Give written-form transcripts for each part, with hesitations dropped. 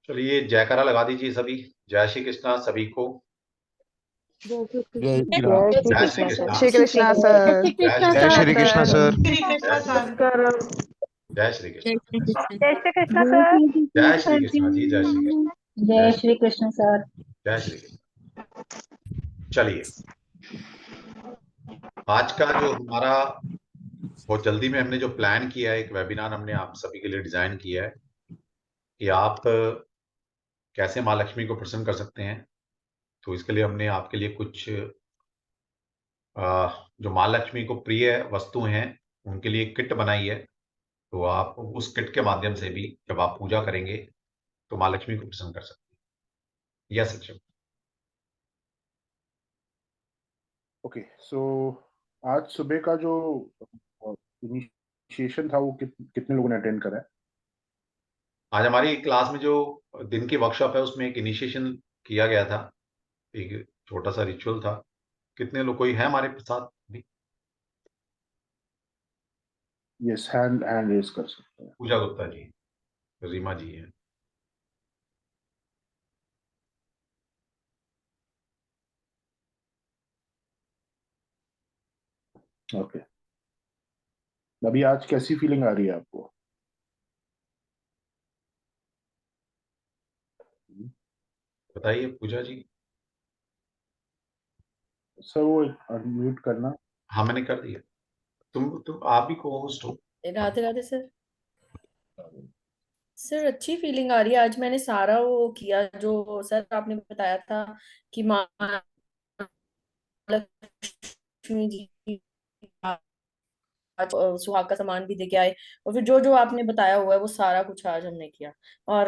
चलिए जयकारा लगा दीजिए सभी। जय श्री कृष्णा सभी को। जय श्री राम। जय श्री जय श्री कृष्णा कृष्णा। सर। श्री कृष्णा सर। जय श्री जय कृष्णा। श्री कृष्णा सर। जय श्री कृष्णा। जय श्री कृष्णा सर। जय श्री कृष्णा जी। जय श्री कृष्णा। जय जय श्री कृष्ण सर। जय श्री कृष्णा। चलिए आज का जो हमारा बहुत जल्दी में हमने जो प्लान किया है, एक वेबिनार हमने आप सभी के लिए डिजाइन किया है कि आप कैसे माँ लक्ष्मी को प्रसन्न कर सकते हैं। तो इसके लिए हमने आपके लिए कुछ जो माँ लक्ष्मी को प्रिय वस्तु हैं उनके लिए किट बनाई है। तो आप उस किट के माध्यम से भी जब आप पूजा करेंगे तो माँ लक्ष्मी को प्रसन्न कर सकते हैं। यस सचिव। ओके, सो आज सुबह का जो इनिशिएशन था वो कितने लोगों ने अटेंड करा है? आज हमारी क्लास में जो दिन की वर्कशॉप है उसमें एक इनिशिएशन किया गया था, एक छोटा सा रिचुअल था। कितने लोग, कोई है हमारे साथ भी? यस, हैंड हैंड रेज कर सकते हैं। पूजा गुप्ता जी, रीमा जी हैं। ओके, अभी आज कैसी फीलिंग आ रही है आपको? बताइए पूजा जी। सर वो अनम्यूट करना। हाँ मैंने कर दिया। तुम आप भी को होस्ट हो। राधे राधे सर। सर अच्छी फीलिंग आ रही है। आज मैंने सारा वो किया जो सर आपने बताया था कि माँ लक्ष्मी जी आज सुहाग का सामान भी देके आए, और फिर जो जो आपने बताया हुआ है वो सारा कुछ आज हमने किया। और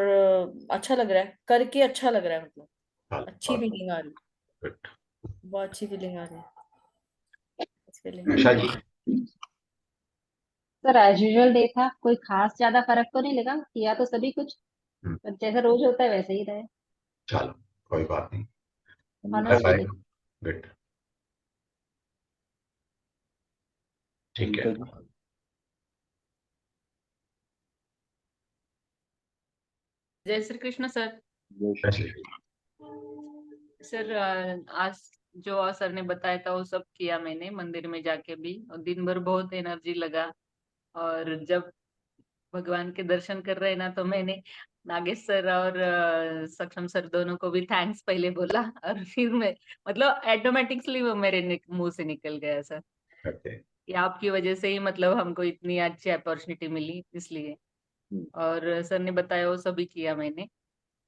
अच्छा लग रहा है करके, अच्छा लग रहा है, मतलब अच्छी फीलिंग आ रही है। गुड। बहुत अच्छी फीलिंग आ रही है। निशा जी। सर एज यूजुअल देखा, कोई खास ज्यादा फर्क तो नहीं लगा, किया तो सभी कुछ हम्म, पर जैसा रोज होता है वैसे ही रहे। चलो कोई बात नहीं। Bye bye. ऑनेस्टली। गुड। ठीक है। अनीता जी। जय श्री कृष्ण सर। जय जय श्री श्री कृष्ण। सर आज जो सर ने बताया था वो सब किया मैंने मंदिर में जाके भी, और दिन भर बहुत एनर्जी लगा। और जब भगवान के दर्शन कर रहे ना तो मैंने नागेश सर और सक्षम सर दोनों को भी थैंक्स पहले बोला, और फिर मैं मतलब ऑटोमेटिकली वो मेरे मुंह से निकल गया सर। ओके। कि आपकी वजह से ही मतलब हमको इतनी अच्छी अपॉर्चुनिटी मिली इसलिए। हम्म, और सर ने बताया वो सभी किया मैंने।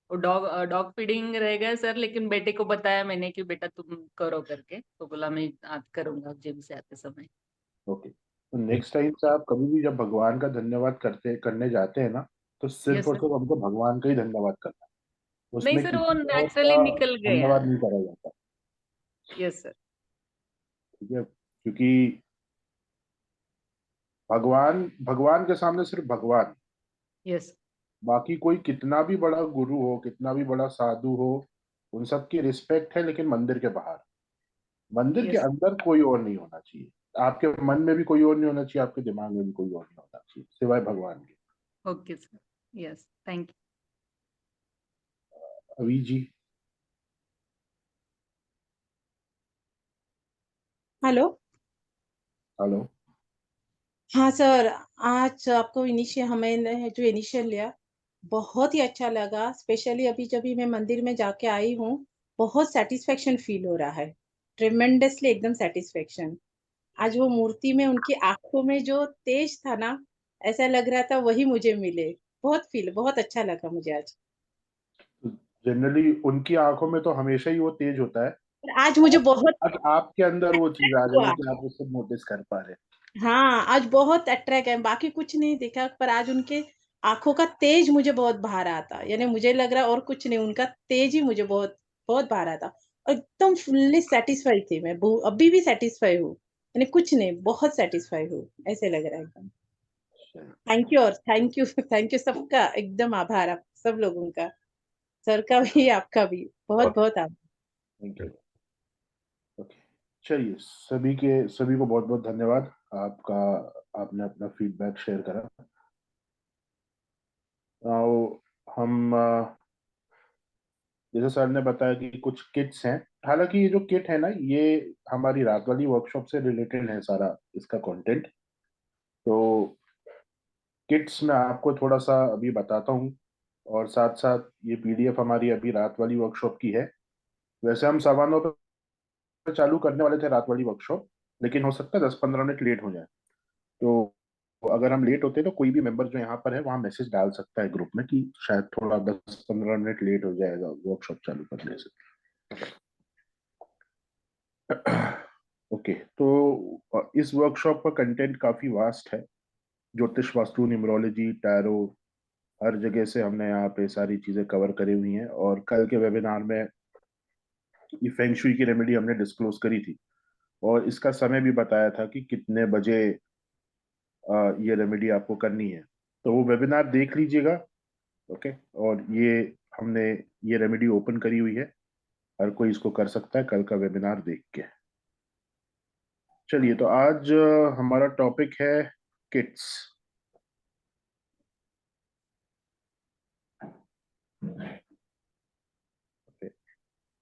वो डॉग डॉग फीडिंग रह गया सर, लेकिन बेटे को बताया मैंने कि बेटा तुम करो करके, तो बोला मैं आज करूंगा जिम से आते समय। ओके, तो नेक्स्ट टाइम से आप कभी भी जब भगवान का धन्यवाद करने जाते हैं ना, तो सिर्फ यस और सर। सिर्फ हमको भगवान का ही धन्यवाद करना है। नहीं उसमें सर, वो किसी और नेचुरली का निकल गया। धन्यवाद नहीं करा जाता। Yes sir. ठीक है, क्योंकि भगवान भगवान के सामने सिर्फ भगवान, यस। बाकी कोई कितना भी बड़ा गुरु हो, कितना भी बड़ा साधु हो, उन सब की रिस्पेक्ट है, लेकिन मंदिर के बाहर। मंदिर के यस। अंदर कोई और नहीं होना चाहिए। आपके मन में भी कोई और नहीं होना चाहिए, आपके दिमाग में भी कोई और नहीं होना चाहिए सिवाय भगवान के। Okay sir. यस, थैंक अवी जी। हेलो। हेलो। हाँ सर, आज आपको हमने जो इनिशियल लिया बहुत ही अच्छा लगा। स्पेशली अभी जब भी मैं मंदिर में जाके आई हूँ, बहुत सेटिस्फेक्शन फील हो रहा है। ट्रिमेंडसली एकदम सेटिस्फेक्शन। आज वो मूर्ति में उनकी आंखों में जो तेज था ना, ऐसा लग रहा था वही मुझे मिले। बहुत अच्छा लगा मुझे आज। जनरली उनकी आंखों में तो हमेशा ही वो तेज होता है। और आज मुझे बहुत आज आपके अंदर वो चीज आ गई है हुआ। कि आप उसको नोटिस कर पा रहे हैं। हाँ, आज बहुत अट्रैक्ट है, बाकी कुछ नहीं दिखा, पर आज उनके आंखों का तेज मुझे बहुत भा रहा था। यानी मुझे लग रहा और कुछ नहीं, उनका तेज ही मुझे बहुत बहुत भा रहा था। और एकदम फुल्ली सेटिस्फाई थी मैं, अभी भी सेटिस्फाई हूँ। यानी कुछ नहीं, बहुत सेटिस्फाई हूँ, ऐसे लग रहा है एकदम। थैंक यू, और थैंक यू थैंक यू सबका, एकदम आभार आप सब लोगों का, सर का भी आपका भी बहुत बहुत आभार। Thank you. ओके, चलिए, सभी को बहुत बहुत धन्यवाद। आपका आपने अपना फीडबैक शेयर करा। Now, हम जैसे सर ने बताया कि कुछ किट्स हैं। हालांकि ये जो किट है ना, ये हमारी रात वाली वर्कशॉप से रिलेटेड है सारा इसका कंटेंट। तो किट्स में आपको थोड़ा सा अभी बताता हूँ, और साथ साथ ये पीडीएफ हमारी अभी रात वाली वर्कशॉप की है। वैसे हम 9:15 पे चालू करने वाले थे रात वाली वर्कशॉप, लेकिन हो सकता है 10-15 मिनट लेट हो जाए। तो अगर हम लेट होते हैं तो कोई भी मेंबर जो यहाँ पर है वहाँ मैसेज डाल सकता है ग्रुप में कि शायद थोड़ा 10-15 मिनट लेट हो जाएगा वर्कशॉप चालू करने से। ओके, तो इस वर्कशॉप का कंटेंट काफी वास्ट है। ज्योतिष, वास्तु, न्यूमरोलॉजी, टैरो, हर जगह से हमने यहाँ पे सारी चीजें कवर करी हुई हैं। और कल के वेबिनार में ये फेंग शुई की रेमेडी हमने डिस्क्लोज करी थी, और इसका समय भी बताया था कि कितने बजे ये रेमेडी आपको करनी है। तो वो वेबिनार देख लीजिएगा। ओके, और ये हमने ये रेमेडी ओपन करी हुई है, हर कोई इसको कर सकता है कल का वेबिनार देख के। चलिए, तो आज हमारा टॉपिक है किट्स।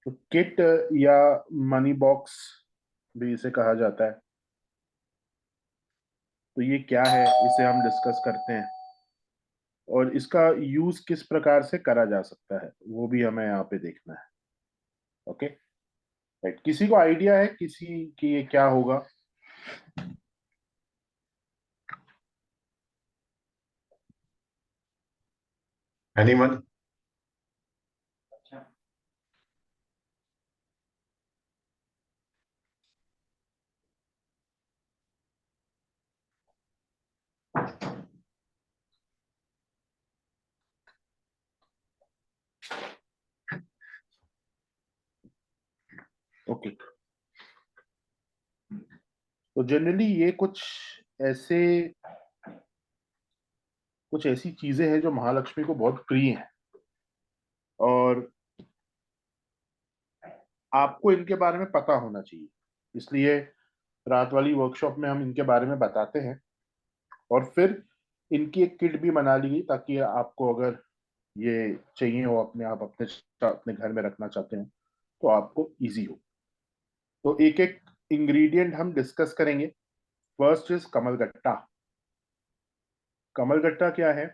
तो किट या मनी बॉक्स भी इसे कहा जाता है। तो ये क्या है, इसे हम डिस्कस करते हैं, और इसका यूज किस प्रकार से करा जा सकता है वो भी हमें यहाँ पे देखना है। Okay, right. किसी को आइडिया है किसी की ये क्या होगा? एनीवन? ओके, तो जनरली ये ऐसे कुछ ऐसी चीजें हैं जो महालक्ष्मी को बहुत प्रिय हैं, और आपको इनके बारे में पता होना चाहिए। इसलिए रात वाली वर्कशॉप में हम इनके बारे में बताते हैं, और फिर इनकी एक किट भी बना ली गई ताकि आपको अगर ये चाहिए हो, अपने आप अपने घर में रखना चाहते हैं तो आपको इजी हो। तो एक एक इंग्रेडिएंट हम डिस्कस करेंगे। फर्स्ट इज कमलगट्टा। कमलगट्टा क्या है?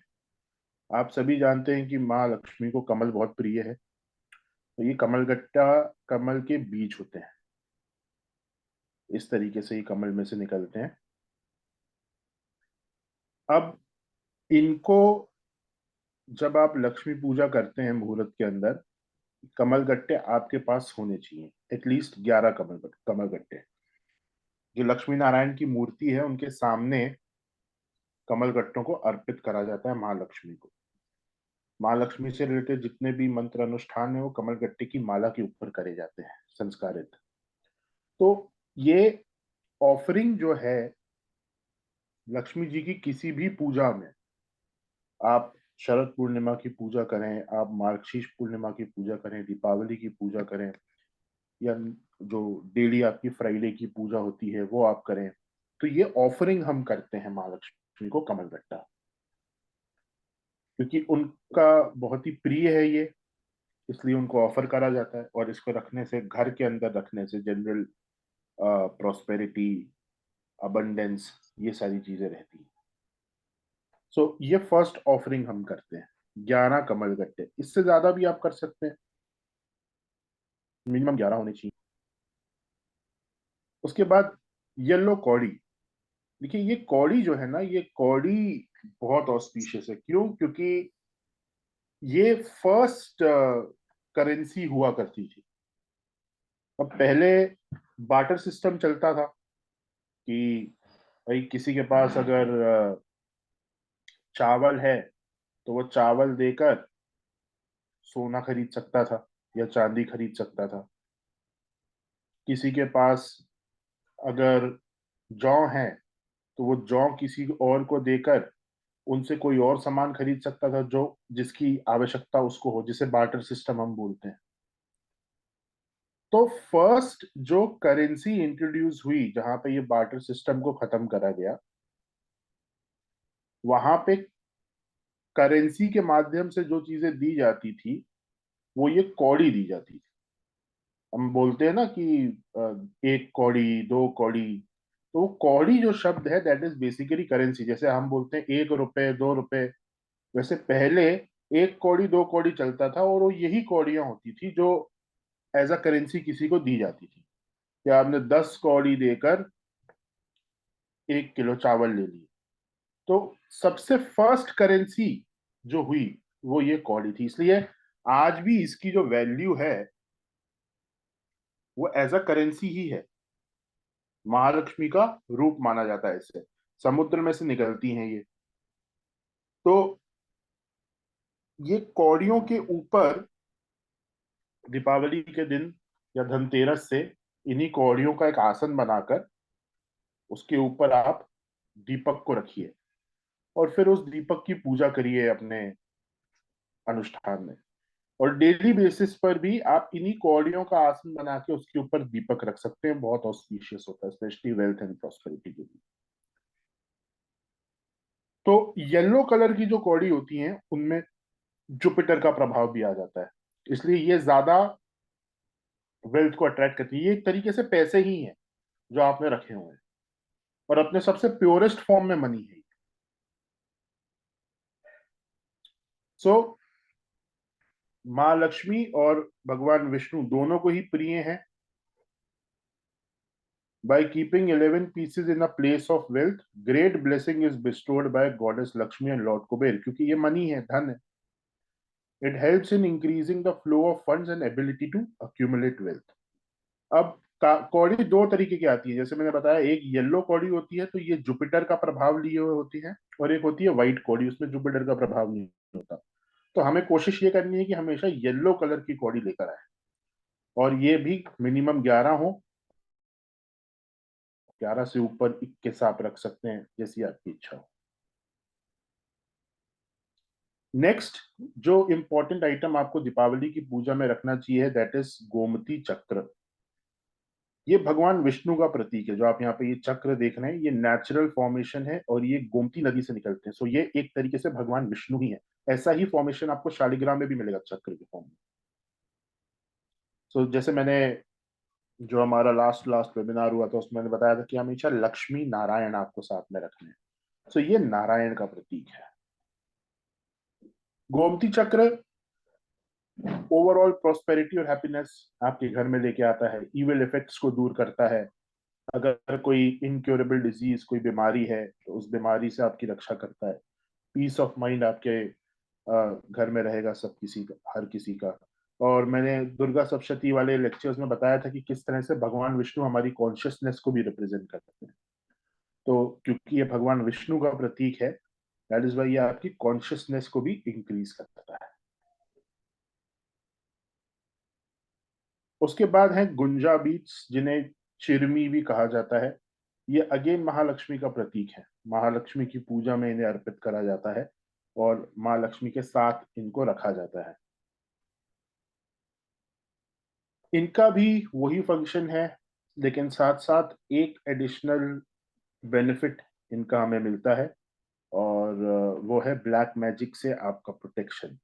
आप सभी जानते हैं कि माँ लक्ष्मी को कमल बहुत प्रिय है। तो ये कमलगट्टा, कमल के बीज होते हैं, इस तरीके से ये कमल में से निकलते हैं। अब इनको जब आप लक्ष्मी पूजा करते हैं मुहूर्त के अंदर, कमलगट्टे आपके पास होने चाहिए, एटलीस्ट 11 कमलगट्टे। जो लक्ष्मी नारायण की मूर्ति है उनके सामने कमलगट्टों को अर्पित करा जाता है माँ लक्ष्मी को। माँ लक्ष्मी से रिलेटेड जितने भी मंत्र अनुष्ठान है वो कमलगट्टे की माला के ऊपर करे जाते हैं, संस्कारित। तो ये ऑफरिंग जो है लक्ष्मी जी की, किसी भी पूजा में, आप शरद पूर्णिमा की पूजा करें, आप मार्गशीर्ष पूर्णिमा की पूजा करें, दीपावली की पूजा करें, या जो डेली आपकी फ्राइडे की पूजा होती है वो आप करें, तो ये ऑफरिंग हम करते हैं माँ लक्ष्मी को कमलगट्टा, क्योंकि उनका बहुत ही प्रिय है ये, इसलिए उनको ऑफर करा जाता है। और इसको रखने से, घर के अंदर रखने से जनरल प्रॉस्पेरिटी, अबंडेंस, ये सारी चीजें रहती हैं। सो ये फर्स्ट ऑफरिंग हम करते हैं, 11 कमलगट्टे। इससे ज्यादा भी आप कर सकते हैं, मिनिमम 11 होने चाहिए। उसके बाद येलो कौड़ी। देखिए, ये कौड़ी जो है ना, ये कौड़ी बहुत ऑस्पिशियस है। क्यों? क्योंकि ये फर्स्ट करेंसी हुआ करती थी। अब पहले बार्टर सिस्टम चलता था कि भाई किसी के पास अगर चावल है तो वो चावल देकर सोना खरीद सकता था या चांदी खरीद सकता था। किसी के पास अगर जौ है तो वो जौ किसी और को देकर उनसे कोई और सामान खरीद सकता था जो जिसकी आवश्यकता उसको हो, जिसे बार्टर सिस्टम हम बोलते हैं। तो फर्स्ट जो करेंसी इंट्रोड्यूस हुई जहां पे ये बार्टर सिस्टम को खत्म करा गया, वहां पे करेंसी के माध्यम से जो चीजें दी जाती थी वो ये कौड़ी दी जाती थी। हम बोलते हैं ना कि एक कौड़ी, दो कौड़ी, तो वो कौड़ी जो शब्द है दैट इज बेसिकली करेंसी। जैसे हम बोलते हैं 1 रुपए 2 रुपए, वैसे पहले 1 कौड़ी 2 कौड़ी चलता था, और वो यही कौड़ियां होती थी जो एज अ करेंसी किसी को दी जाती थी। कि आपने 10 कौड़ी देकर 1 किलो चावल ले लिए। तो सबसे फर्स्ट करेंसी जो हुई वो ये कौड़ी थी। इसलिए आज भी इसकी जो वैल्यू है वो एज अ करेंसी ही है। महालक्ष्मी का रूप माना जाता है इसे, समुद्र में से निकलती हैं ये। तो ये कौड़ियों के ऊपर दीपावली के दिन या धनतेरस से इन्हीं कौड़ियों का एक आसन बनाकर उसके ऊपर आप दीपक को रखिए, और फिर उस दीपक की पूजा करिए अपने अनुष्ठान में। और डेली बेसिस पर भी आप इन्हीं कौड़ियों का आसन बना के उसके ऊपर दीपक रख सकते हैं। बहुत ऑस्पिशियस होता है, स्पेशली वेल्थ एंड प्रॉस्पेरिटी के लिए। तो येलो कलर की जो कौड़ी होती हैं उनमें जुपिटर का प्रभाव भी आ जाता है, इसलिए ये ज्यादा वेल्थ को अट्रैक्ट करती है। ये एक तरीके से पैसे ही हैं जो आपने रखे हुए हैं, और अपने सबसे प्योरेस्ट फॉर्म में मनी है। सो माँ लक्ष्मी और भगवान विष्णु दोनों को ही प्रिय हैं। By keeping 11 pieces in a place of wealth, great blessing is bestowed by goddess Lakshmi and Lord Kuber, क्योंकि ये मनी है, धन है। It helps in increasing the flow of funds and ability to accumulate wealth. अब कौड़ी दो तरीके की आती है, जैसे मैंने बताया, एक येलो कौड़ी होती है तो ये जुपिटर का प्रभाव लिए हुए होती है, और एक होती है व्हाइट कौड़ी, उसमें जुपिटर का प्रभाव नहीं होता। तो हमें कोशिश ये करनी है कि हमेशा येलो कलर की कौड़ी लेकर आए, और ये भी मिनिमम 11 हो। 11 से ऊपर 21 आप रख सकते हैं, जैसी आपकी इच्छा हो। नेक्स्ट जो इंपॉर्टेंट आइटम आपको दीपावली की पूजा में रखना चाहिए दैट इज गोमती चक्र। ये भगवान विष्णु का प्रतीक है। जो आप यहाँ पे ये चक्र देख रहे हैं ये नेचुरल फॉर्मेशन है, और ये गोमती नदी से निकलते हैं। सो ये एक तरीके से भगवान विष्णु ही है। ऐसा ही फॉर्मेशन आपको शालिग्राम में भी मिलेगा चक्र के फॉर्म में। सो जैसे मैंने जो हमारा लास्ट लास्ट वेबिनार हुआ था उसमें मैंने बताया था कि हमेशा लक्ष्मी नारायण आपको साथ में रखने हैं। सो ये नारायण का प्रतीक है। गोमती चक्र ओवरऑल प्रोस्पेरिटी और हैप्पीनेस आपके घर में लेके आता है, इविल इफेक्ट्स को दूर करता है। अगर कोई इनक्योरेबल डिजीज, कोई बीमारी है तो उस बीमारी से आपकी रक्षा करता है। पीस ऑफ माइंड आपके घर में रहेगा, सब किसी का, हर किसी का। और मैंने दुर्गा सप्तशती वाले लेक्चर्स में बताया था कि किस तरह से भगवान विष्णु हमारी कॉन्शियसनेस को भी रिप्रेजेंट करते हैं। तो क्योंकि ये भगवान विष्णु का प्रतीक है, दैट इज वाई ये आपकी कॉन्शियसनेस को भी इंक्रीज करता है। उसके बाद है गुंजा बीट्स, जिन्हें चिरमी भी कहा जाता है। ये अगेन महालक्ष्मी का प्रतीक है। महालक्ष्मी की पूजा में इन्हें अर्पित करा जाता है, और माँ लक्ष्मी के साथ इनको रखा जाता है। इनका भी वही फंक्शन है, लेकिन साथ साथ एक एडिशनल बेनिफिट इनका हमें मिलता है, और वो है ब्लैक मैजिक से आपका protection.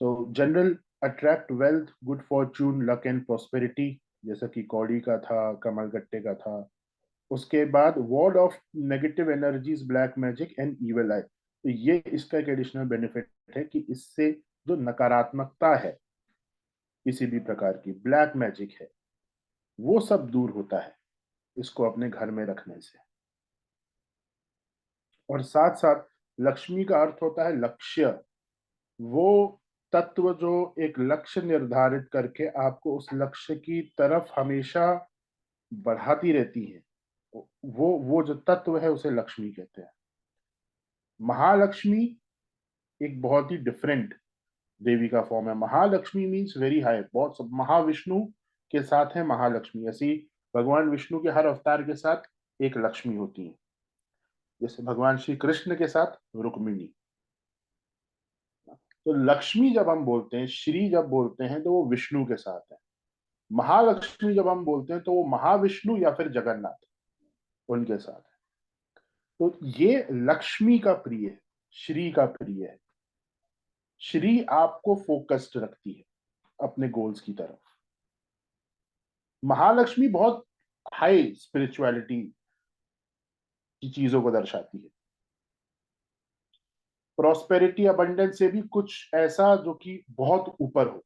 So general attract wealth, good Fortune, luck and prosperity, जैसा कि कौड़ी का था, कमलगट्टे का था। उसके बाद ward off negative energies, black magic and evil eye. तो ये इसका एक एडिशनल बेनिफिट है कि इससे जो नकारात्मकता है किसी भी प्रकार की, ब्लैक मैजिक है, वो सब दूर होता है इसको अपने घर में रखने से। और साथ साथ लक्ष्मी का अर्थ होता है लक्ष्य। वो तत्व जो एक लक्ष्य निर्धारित करके आपको उस लक्ष्य की तरफ हमेशा बढ़ाती रहती है, वो जो तत्व है उसे लक्ष्मी कहते हैं। महालक्ष्मी एक बहुत ही डिफरेंट देवी का फॉर्म है। महालक्ष्मी मीन्स वेरी हाई, बहुत सब। महाविष्णु के साथ है महालक्ष्मी, ऐसी भगवान विष्णु के हर अवतार के साथ एक लक्ष्मी होती है। जैसे भगवान श्री कृष्ण के साथ रुक्मिणी। तो लक्ष्मी जब हम बोलते हैं, श्री जब बोलते हैं, तो वो विष्णु के साथ है। महालक्ष्मी जब हम बोलते हैं तो वो महाविष्णु या फिर जगन्नाथ, उनके साथ है। तो ये लक्ष्मी का प्रिय है, श्री का प्रिय है। श्री आपको फोकस्ड रखती है। अपने गोल्स की तरफ। महालक्ष्मी बहुत हाई स्पिरिचुअलिटी की चीजों को दर्शाती है। प्रॉस्पेरिटी अबंडेंस से भी कुछ ऐसा जो कि बहुत ऊपर हो।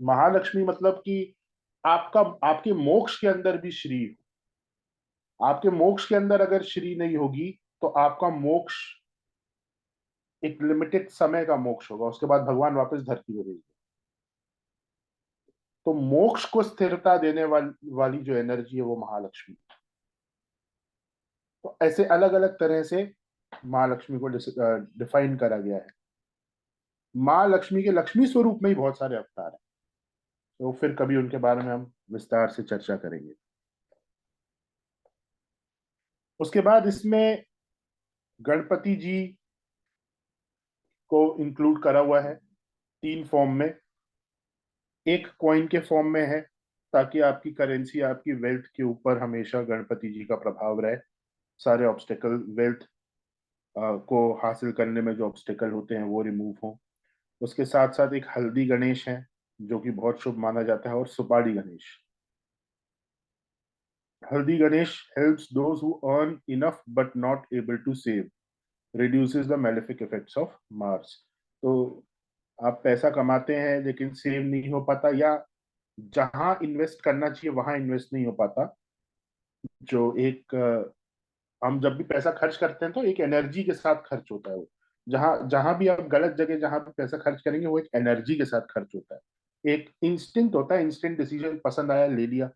महालक्ष्मी मतलब कि आपका, आपके मोक्ष के अंदर भी श्री हो। आपके मोक्ष के अंदर अगर श्री नहीं होगी तो आपका मोक्ष एक लिमिटेड समय का मोक्ष होगा, उसके बाद भगवान वापस धरती पर भेज देंगे। तो मोक्ष को स्थिरता देने वाली जो एनर्जी है वो महालक्ष्मी। तो ऐसे अलग अलग तरह से महालक्ष्मी को डिफाइन करा गया है। माँ लक्ष्मी के लक्ष्मी स्वरूप में ही बहुत सारे अवतार हैं, तो फिर कभी उनके बारे में हम विस्तार से चर्चा करेंगे। उसके बाद इसमें गणपति जी को इंक्लूड करा हुआ है 3 फॉर्म में। एक कॉइन के फॉर्म में है, ताकि आपकी करेंसी, आपकी वेल्थ के ऊपर हमेशा गणपति जी का प्रभाव रहे। सारे ऑब्स्टेकल, वेल्थ को हासिल करने में जो ऑब्स्टेकल होते हैं वो रिमूव हो। उसके साथ साथ एक हल्दी गणेश है जो कि बहुत शुभ माना जाता है, और सुपारी गणेश। हल्दी Ganesh helps those who earn enough but not able to save, reduces the malefic effects of Mars। तो आप पैसा कमाते हैं लेकिन सेव नहीं हो पाता, या जहां इन्वेस्ट करना चाहिए वहां इन्वेस्ट नहीं हो पाता। जो एक हम जब भी पैसा खर्च करते हैं तो एक एनर्जी के साथ खर्च होता है वो। जहां जहां भी आप गलत जगह जहां भी पैसा खर्च करेंगे वो एक एनर्जी के साथ खर्च होता है। एक इंस्टिंक्ट होता है, इंस्टेंट डिसीजन, पसंद आया ले लिया,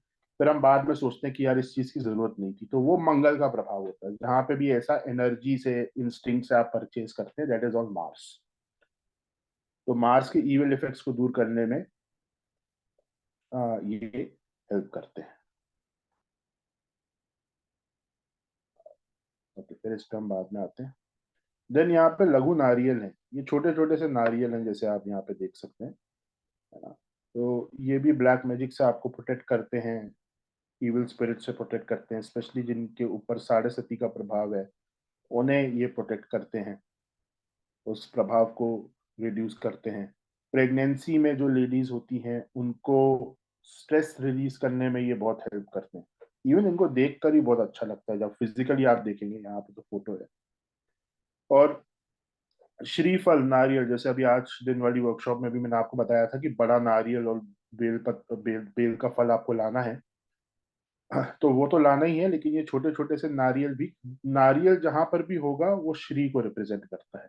फिर हम बाद में सोचते हैं कि यार इस चीज की जरूरत नहीं थी। तो वो मंगल का प्रभाव होता है। जहां पे भी ऐसा एनर्जी से, इंस्टिंक्ट से आप परचेज करते हैं, दैट इज ऑन मार्स। तो मार्स के इविल इफेक्ट्स को दूर करने में ये हेल्प करते हैं। ओके, फिर इस पे हम बाद में आते हैं। देन यहाँ पे लघु नारियल है, ये छोटे छोटे से नारियल हैं जैसे आप यहाँ पे देख सकते हैं, है ना। तो ये भी ब्लैक मैजिक से आपको प्रोटेक्ट करते हैं, इविल स्पिरिट से प्रोटेक्ट करते हैं, स्पेशली जिनके ऊपर साढ़े सती का प्रभाव है उन्हें ये प्रोटेक्ट करते हैं, उस प्रभाव को रिड्यूस करते हैं। प्रेगनेंसी में जो लेडीज होती हैं उनको स्ट्रेस रिलीज करने में ये बहुत हेल्प करते हैं। इवन इनको देखकर ही बहुत अच्छा लगता है, जब फिजिकली आप देखेंगे, यहाँ पे तो फोटो है। और श्रीफल नारियल, जैसे अभी आज दिन वाली वर्कशॉप में भी मैंने आपको बताया था कि बड़ा नारियल और बेल का फल आपको लाना है। तो वो तो लाना ही है, लेकिन ये छोटे छोटे से नारियल भी, नारियल जहां पर भी होगा वो श्री को रिप्रेजेंट करता है,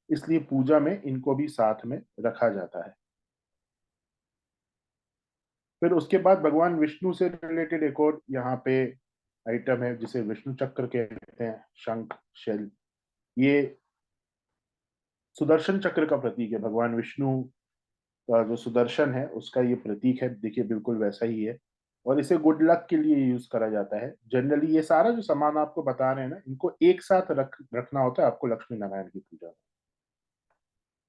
इसलिए पूजा में इनको भी साथ में रखा जाता है। फिर उसके बाद भगवान विष्णु से रिलेटेड एक और यहाँ पे आइटम है जिसे विष्णु चक्र कहते हैं, शंख शैल। ये सुदर्शन चक्र का प्रतीक है। भगवान विष्णु का जो सुदर्शन है उसका ये प्रतीक है, देखिए बिल्कुल वैसा ही है। और इसे गुड लक के लिए यूज करा जाता है। जनरली ये सारा जो सामान आपको बता रहे हैं ना, इनको एक साथ रखना होता है आपको लक्ष्मी नारायण की पूजा में।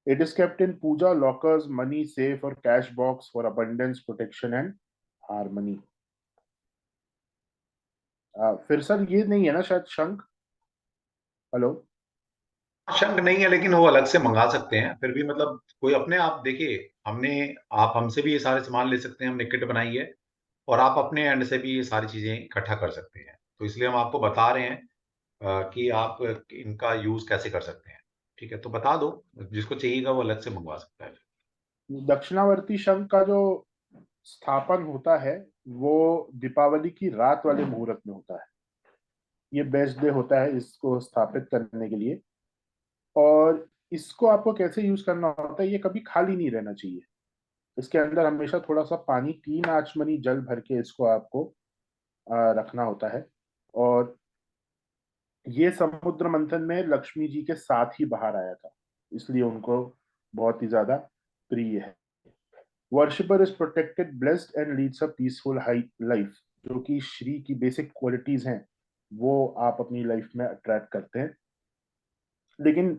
It is kept in puja lockers, money safe और cash box for abundance, protection and harmony. फिर सर ये नहीं है ना शायद शंख? हेलो? शंख नहीं है, लेकिन वो अलग से मंगा सकते हैं। फिर भी मतलब कोई अपने आप देखिए, आप हमसे भी ये सारे सामान ले सकते हैं, हमने किट बनाई है, और आप अपने एंड से भी ये सारी चीजें इकट्ठा कर सकते हैं। तो इसलिए हम आपको बता रहे हैं कि आप इनका यूज कैसे कर सकते हैं। ठीक है, तो बता दो, जिसको चाहिएगा वो अलग से मंगवा सकता है। दक्षिणावर्ती शंख का जो स्थापन होता है वो दीपावली की रात वाले मुहूर्त में होता है। ये बेस्ट डे होता है इसको स्थापित करने के लिए। और इसको आपको कैसे यूज करना होता है, ये कभी खाली नहीं रहना चाहिए। इसके अंदर हमेशा थोड़ा सा पानी, 3 आचमनी जल भर के इसको आपको रखना होता है। और ये समुद्र मंथन में लक्ष्मी जी के साथ ही बाहर आया था, इसलिए उनको बहुत ही ज्यादा प्रिय है। Worshipper is protected, blessed and leads a peaceful high life. जो कि श्री की बेसिक क्वालिटीज हैं वो आप अपनी लाइफ में अट्रैक्ट करते हैं। लेकिन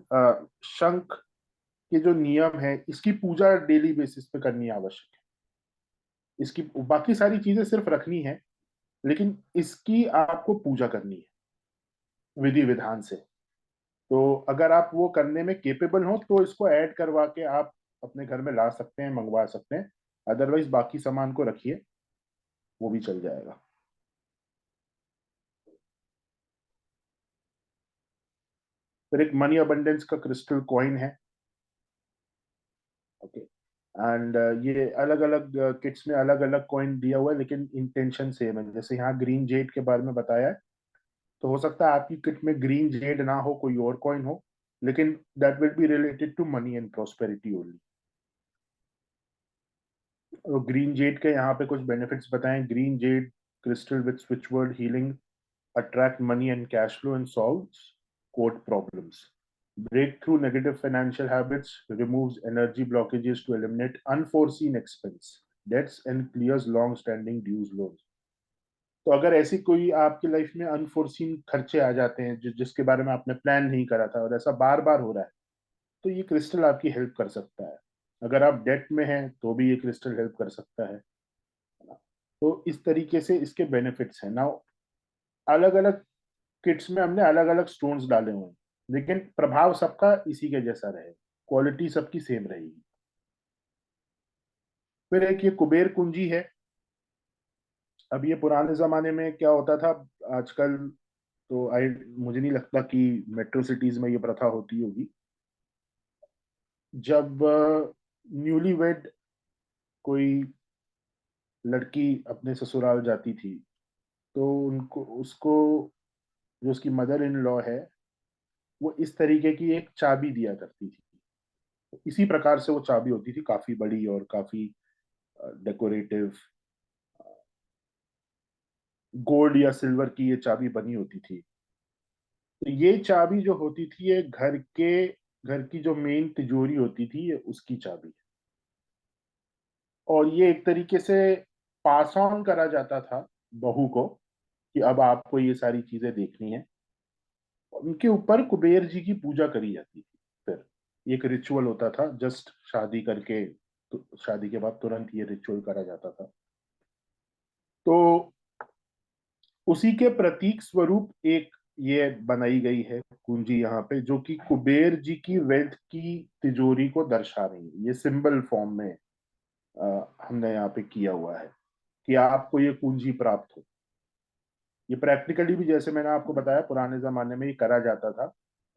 शंख के जो नियम है, इसकी पूजा डेली बेसिस पे करनी आवश्यक है। इसकी बाकी सारी चीजें सिर्फ रखनी है, लेकिन इसकी आपको पूजा करनी है विधि विधान से। तो अगर आप वो करने में केपेबल हो तो इसको ऐड करवा के आप अपने घर में ला सकते हैं, मंगवा सकते हैं। अदरवाइज बाकी सामान को रखिए, वो भी चल जाएगा। फिर एक मनी अबंडेंस का क्रिस्टल कॉइन है। ओके, एंड ये अलग अलग किट्स में अलग अलग कॉइन दिया हुआ है, लेकिन इंटेंशन सेम है। जैसे यहाँ ग्रीन जेड के बारे में बताया है, तो हो सकता है आपकी किट में ग्रीन जेड ना हो, कोई और कॉइन हो, लेकिन that will be related to money and prosperity only. तो ग्रीन जेड के यहाँ पे कुछ बेनिफिट्स बताएं। Green jade crystal with switch word healing, attract money and cash flow, and solves quote problems. Break through negative financial habits, removes energy blockages to eliminate unforeseen expense, debts, and clears long-standing dues loans. तो अगर ऐसी कोई आपकी life में unforeseen खर्चे आ जाते हैं जिसके बारे में आपने प्लान नहीं करा था, और ऐसा बार बार हो रहा है, तो ये क्रिस्टल आपकी हेल्प कर सकता है। अगर आप डेट में हैं तो भी ये क्रिस्टल हेल्प कर सकता है। तो इस तरीके से इसके बेनिफिट्स हैं। नाउ अलग अलग किट्स में हमने अलग अलग स्टोन्स डाले हुए हैं, लेकिन प्रभाव सबका इसी के जैसा रहे, क्वालिटी सबकी सेम रहेगी। फिर एक ये कुबेर कुंजी है। अब ये पुराने जमाने में क्या होता था, आजकल तो मुझे नहीं लगता कि मेट्रो सिटीज में ये प्रथा होती होगी। जब न्यूली वेड कोई लड़की अपने ससुराल जाती थी, तो उनको उसको जो उसकी मदर इन लॉ है, वो इस तरीके की एक चाबी दिया करती थी। इसी प्रकार से वो चाबी होती थी, काफी बड़ी और काफी डेकोरेटिव, गोल्ड या सिल्वर की ये चाबी बनी होती थी। तो ये चाबी जो होती थी, ये घर की जो मेन तिजोरी होती थी, ये उसकी चाबी है। और ये एक तरीके से पास ऑन करा जाता था बहू को कि अब आपको ये सारी चीजें देखनी है। उनके ऊपर कुबेर जी की पूजा करी जाती थी। फिर एक रिचुअल होता था, जस्ट शादी करके, तो शादी के बाद तुरंत ये रिचुअल करा जाता था। तो उसी के प्रतीक स्वरूप एक ये बनाई गई है कुंजी यहाँ पे, जो कि कुबेर जी की वेल्थ की तिजोरी को दर्शा रही है। ये सिंबल फॉर्म में हमने यहाँ पे किया हुआ है कि आपको ये कुंजी प्राप्त हो। ये प्रैक्टिकली भी, जैसे मैंने आपको बताया, पुराने जमाने में ये करा जाता था,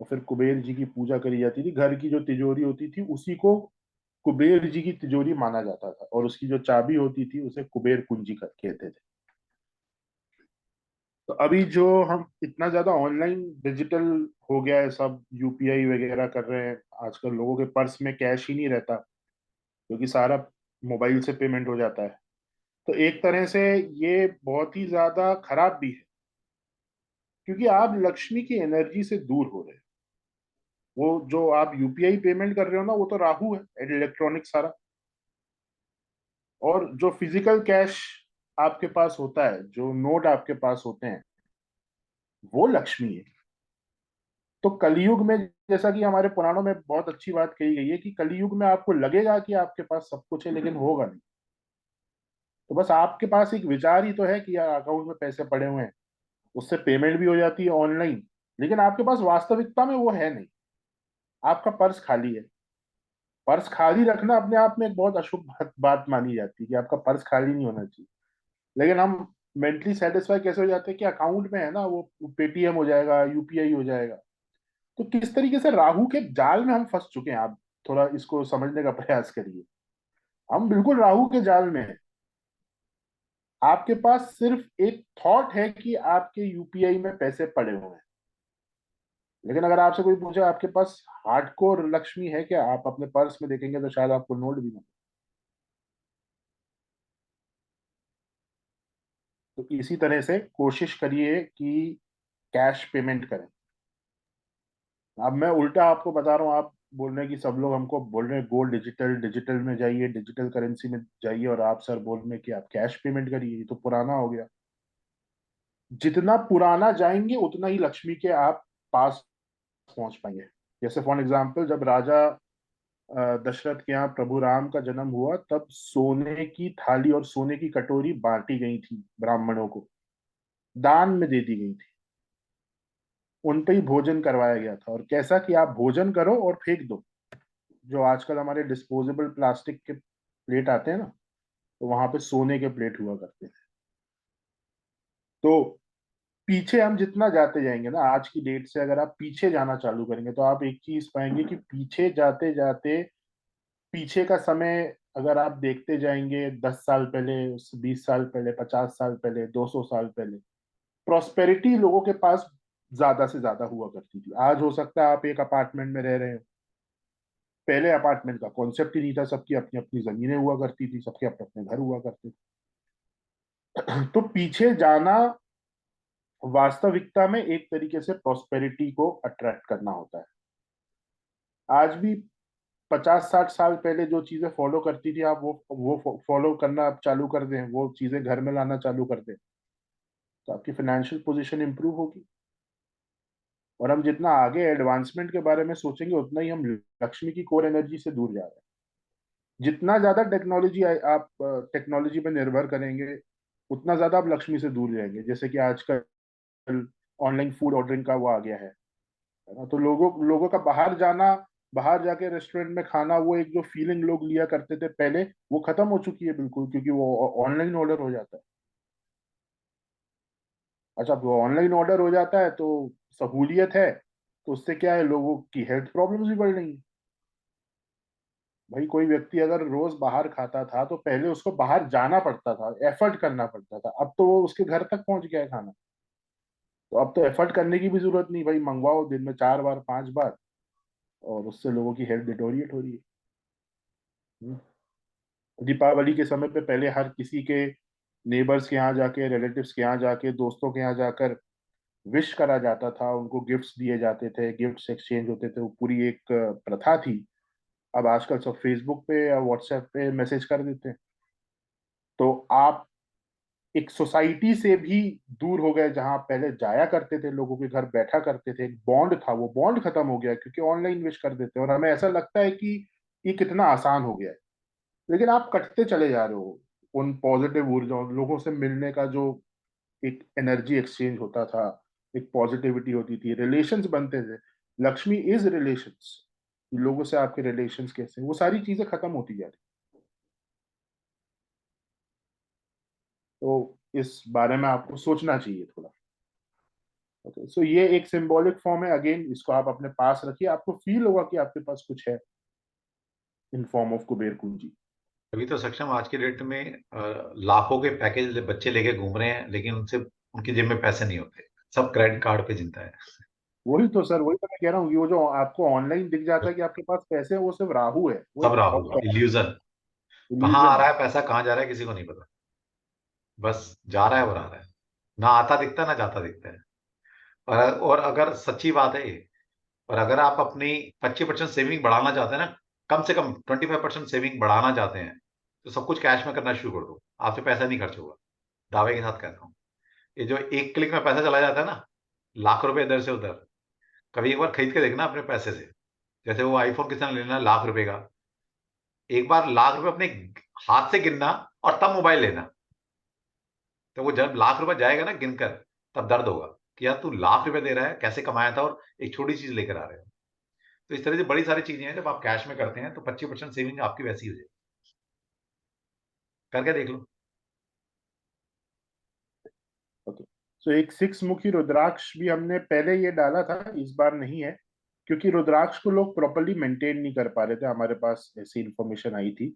और फिर कुबेर जी की पूजा करी जाती थी। घर की जो तिजोरी होती थी उसी को कुबेर जी की तिजोरी माना जाता था, और उसकी जो चाबी होती थी उसे कुबेर कुंजी कहते थे। तो अभी जो हम इतना ज्यादा ऑनलाइन डिजिटल हो गया है, सब यूपीआई वगैरह कर रहे हैं, आजकल लोगों के पर्स में कैश ही नहीं रहता, क्योंकि सारा मोबाइल से पेमेंट हो जाता है। तो एक तरह से ये बहुत ही ज्यादा खराब भी है, क्योंकि आप लक्ष्मी की एनर्जी से दूर हो रहे हैं। वो जो आप यूपीआई पेमेंट कर रहे हो ना, वो तो राहु है, इलेक्ट्रॉनिक सारा। और जो फिजिकल कैश आपके पास होता है, जो नोट आपके पास होते हैं, वो लक्ष्मी है। तो कलयुग में, जैसा कि हमारे पुराणों में बहुत अच्छी बात कही गई है, कि कलयुग में आपको लगेगा कि आपके पास सब कुछ है, लेकिन होगा नहीं। तो बस आपके पास एक विचार ही तो है कि यार अकाउंट में पैसे पड़े हुए हैं, उससे पेमेंट भी हो जाती है ऑनलाइन, लेकिन आपके पास वास्तविकता में वो है नहीं। आपका पर्स खाली है। पर्स खाली रखना अपने आप में एक बहुत अशुभ बात मानी जाती है, कि आपका पर्स खाली नहीं होना चाहिए। लेकिन हम मेंटली सेटिस्फाई कैसे हो जाते हैं कि अकाउंट में है ना, वो पेटीएम हो जाएगा, यूपीआई हो जाएगा। तो किस तरीके से राहु के जाल में हम फंस चुके हैं, आप थोड़ा इसको समझने का प्रयास करिए। हम बिल्कुल राहु के जाल में हैं। आपके पास सिर्फ एक थॉट है कि आपके यूपीआई में पैसे पड़े हुए हैं, लेकिन अगर आपसे कोई पूछे आपके पास हार्डकोर लक्ष्मी है क्या, आप अपने पर्स में देखेंगे तो शायद आपको नोट भी ना। तो इसी तरह से कोशिश करिए कि कैश पेमेंट करें। अब मैं उल्टा आपको बता रहा हूँ, आप बोल रहे हैं कि सब लोग हमको बोल रहे हैं गोल्ड डिजिटल, डिजिटल में जाइए, डिजिटल करेंसी में जाइए, और आप सर बोल रहे हैं कि आप कैश पेमेंट करिए। ये तो पुराना हो गया। जितना पुराना जाएंगे उतना ही लक्ष्मी के आप पास पहुंच पाएंगे। जैसे फॉर एग्जाम्पल, जब राजा दशरथ के यहाँ प्रभु राम का जन्म हुआ, तब सोने की थाली और सोने की कटोरी बांटी गई थी, ब्राह्मणों को दान में दे दी गई थी। उन पे ही भोजन करवाया गया था, और कैसा कि आप भोजन करो और फेंक दो, जो आजकल हमारे डिस्पोजेबल प्लास्टिक के प्लेट आते हैं ना, तो वहां पे सोने के प्लेट हुआ करते थे। तो पीछे हम जितना जाते जाएंगे ना, आज की डेट से अगर आप पीछे जाना चालू करेंगे तो आप एक चीज पाएंगे कि पीछे जाते जाते, पीछे का समय अगर आप देखते जाएंगे, 10 साल पहले, 20 साल पहले, 50 साल पहले, 200 साल पहले, प्रॉस्पेरिटी लोगों के पास ज्यादा से ज्यादा हुआ करती थी। आज हो सकता है आप एक अपार्टमेंट में रह रहे हो, पहले अपार्टमेंट का कॉन्सेप्ट ही नहीं था, सबकी अपनी अपनी जमीनें हुआ करती थी, सबके अपने अपने घर हुआ करते थे। तो पीछे जाना वास्तविकता में एक तरीके से प्रॉस्पेरिटी को अट्रैक्ट करना होता है। आज भी 50-60 साल पहले जो चीजें फॉलो करती थी, आप वो फॉलो करना आप चालू कर दें, वो चीजें घर में लाना चालू कर दें, तो आपकी फाइनेंशियल पोजीशन इंप्रूव होगी। और हम जितना आगे एडवांसमेंट के बारे में सोचेंगे, उतना ही हम लक्ष्मी की कोर एनर्जी से दूर जा रहे हैं। जितना ज्यादा टेक्नोलॉजी आप टेक्नोलॉजी पे निर्भर करेंगे, उतना ज्यादा आप लक्ष्मी से दूर जाएंगे। जैसे कि आजकल ऑनलाइन फूड ऑर्डरिंग का वो आ गया है ना, तो लोगों लोगों का बाहर जाना, बाहर जाके रेस्टोरेंट में खाना, वो एक जो फीलिंग लोग लिया करते थे पहले, वो खत्म हो चुकी है बिल्कुल, क्योंकि वो ऑनलाइन ऑर्डर हो जाता है। अच्छा, वो ऑनलाइन ऑर्डर हो जाता है तो सहूलियत है, तो उससे क्या है, लोगों की हेल्थ प्रॉब्लम्स भी बढ़ रही हैं। भाई कोई व्यक्ति अगर रोज बाहर खाता था तो पहले उसको बाहर जाना पड़ता था, एफर्ट करना पड़ता था, अब तो वो उसके घर तक पहुंच गया है खाना। तो अब तो एफर्ट करने की भी जरूरत नहीं, भाई मंगवाओ दिन में 4 बार 5 बार, और उससे लोगों की हेल्थ डिटोरिएट हो रही है। हम्म। दीपावली के समय पे पहले हर किसी के नेबर्स के यहाँ जाके, रिलेटिव्स के यहाँ जाके, दोस्तों के यहाँ जाकर विश करा जाता था, उनको गिफ्ट्स दिए जाते थे, गिफ्ट्स एक्सचेंज होते थे, वो पूरी एक प्रथा थी। अब आजकल सब फेसबुक पे या व्हाट्सएप पे मैसेज कर देते हैं। तो आप एक सोसाइटी से भी दूर हो गए, जहां पहले जाया करते थे, लोगों के घर बैठा करते थे, एक बॉन्ड था, वो बॉन्ड खत्म हो गया, क्योंकि ऑनलाइन विश कर देते हैं और हमें ऐसा लगता है कि ये कितना आसान हो गया है। लेकिन आप कटते चले जा रहे हो उन पॉजिटिव ऊर्जाओं, लोगों से मिलने का जो एक एनर्जी एक्सचेंज होता था, एक पॉजिटिविटी होती थी, रिलेशंस बनते थे। लक्ष्मी इज रिलेशंस, लोगों से आपके रिलेशंस कैसे, वो सारी चीजें खत्म होती जा रही। तो इस बारे में आपको सोचना चाहिए थोड़ा। ओके, सो ये एक सिंबॉलिक फॉर्म है, अगेन इसको आप अपने पास रखिए, आपको फील होगा कि आपके पास कुछ है इन फॉर्म ऑफ कुबेर कुंजी। अभी तो सक्षम आज की डेट में लाखों के पैकेज बच्चे लेके घूम रहे हैं, लेकिन उनसे उनकी जेब में पैसे नहीं होते, सब क्रेडिट कार्ड पे जिंदा है। वही तो सर, वही तो मैं कह रहा हूँ कि वो जो आपको ऑनलाइन दिख जाता है कि आपके पास पैसे हैं, वो सिर्फ राहु है, वो सब एक राहु, ठग इल्यूजन। कहाँ आ इल्यूजन रहा है। है पैसा, कहाँ जा रहा है, किसी को नहीं पता। बस जा रहा है और आ रहा है, ना आता दिखता ना जाता दिखता है। और अगर सच्ची बात है ये, और अगर आप अपनी 25% सेविंग बढ़ाना चाहते हैं ना, कम से कम 25% सेविंग बढ़ाना चाहते हैं, तो सब कुछ कैश में करना शुरू कर दो, आपसे पैसा नहीं खर्च होगा। दावे के साथ कहता हूँ। ये जो एक क्लिक में पैसा चला जाता है ना, लाख रुपए इधर से उधर, कभी एक बार खरीद के देखना अपने पैसे से। जैसे वो आईफोन किसी ने लेना है लाख रुपए का, एक बार लाख रुपए अपने हाथ से गिनना और तब मोबाइल लेना। तो वो जब लाख रुपए जाएगा ना गिनकर, तब दर्द होगा कि यार तू लाख रुपए दे रहा है, कैसे कमाया था, और एक छोटी चीज लेकर आ रहे हो। तो इस तरह से बड़ी सारी चीजें हैं, जब आप कैश में करते हैं तो 25% सेविंग आपकी वैसी हो जाएगी। करके देख लो। ओके, सो एक 6 मुखी रुद्राक्ष भी हमने पहले ये डाला था, इस बार नहीं है, क्योंकि रुद्राक्ष को लोग प्रॉपरली मेंटेन नहीं कर पा रहे थे, हमारे पास ऐसी इंफॉर्मेशन आई थी।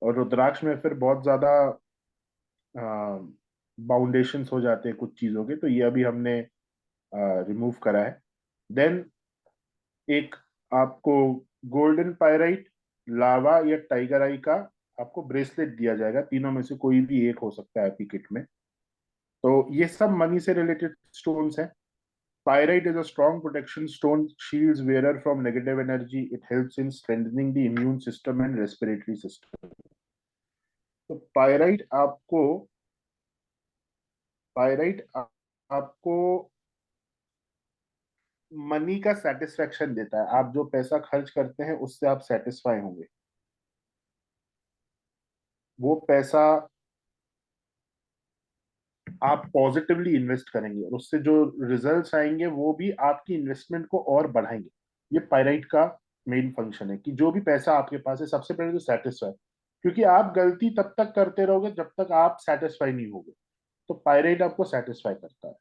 और रुद्राक्ष में फिर बहुत ज्यादा बाउंडेशंस हो जाते हैं कुछ चीजों के, तो ये अभी हमने रिमूव करा है। देन एक आपको गोल्डन पायराइट, लावा या टाइगर आई का आपको ब्रेसलेट दिया जाएगा, तीनों में से कोई भी एक हो सकता है आपकी किट में। तो ये सब मनी से रिलेटेड स्टोन्स हैं। Pyrite is a strong protection stone, shields wearer from negative energy. It helps in strengthening the immune system and respiratory system. तो पायराइट आपको मनी का सेटिस्फेक्शन देता है, आप जो पैसा खर्च करते हैं उससे आप सेटिस्फाई होंगे। वो पैसा आप पॉजिटिवली इन्वेस्ट करेंगे और उससे जो रिजल्ट्स आएंगे वो भी आपकी इन्वेस्टमेंट को और बढ़ाएंगे। ये पायराइट का मेन फंक्शन है कि जो भी पैसा आपके पास है सबसे पहले तो सेटिस्फाई, क्योंकि आप गलती तब तक करते रहोगे जब तक आप सेटिस्फाई नहीं होगे। तो पायरेट आपको सेटिस्फाई करता है,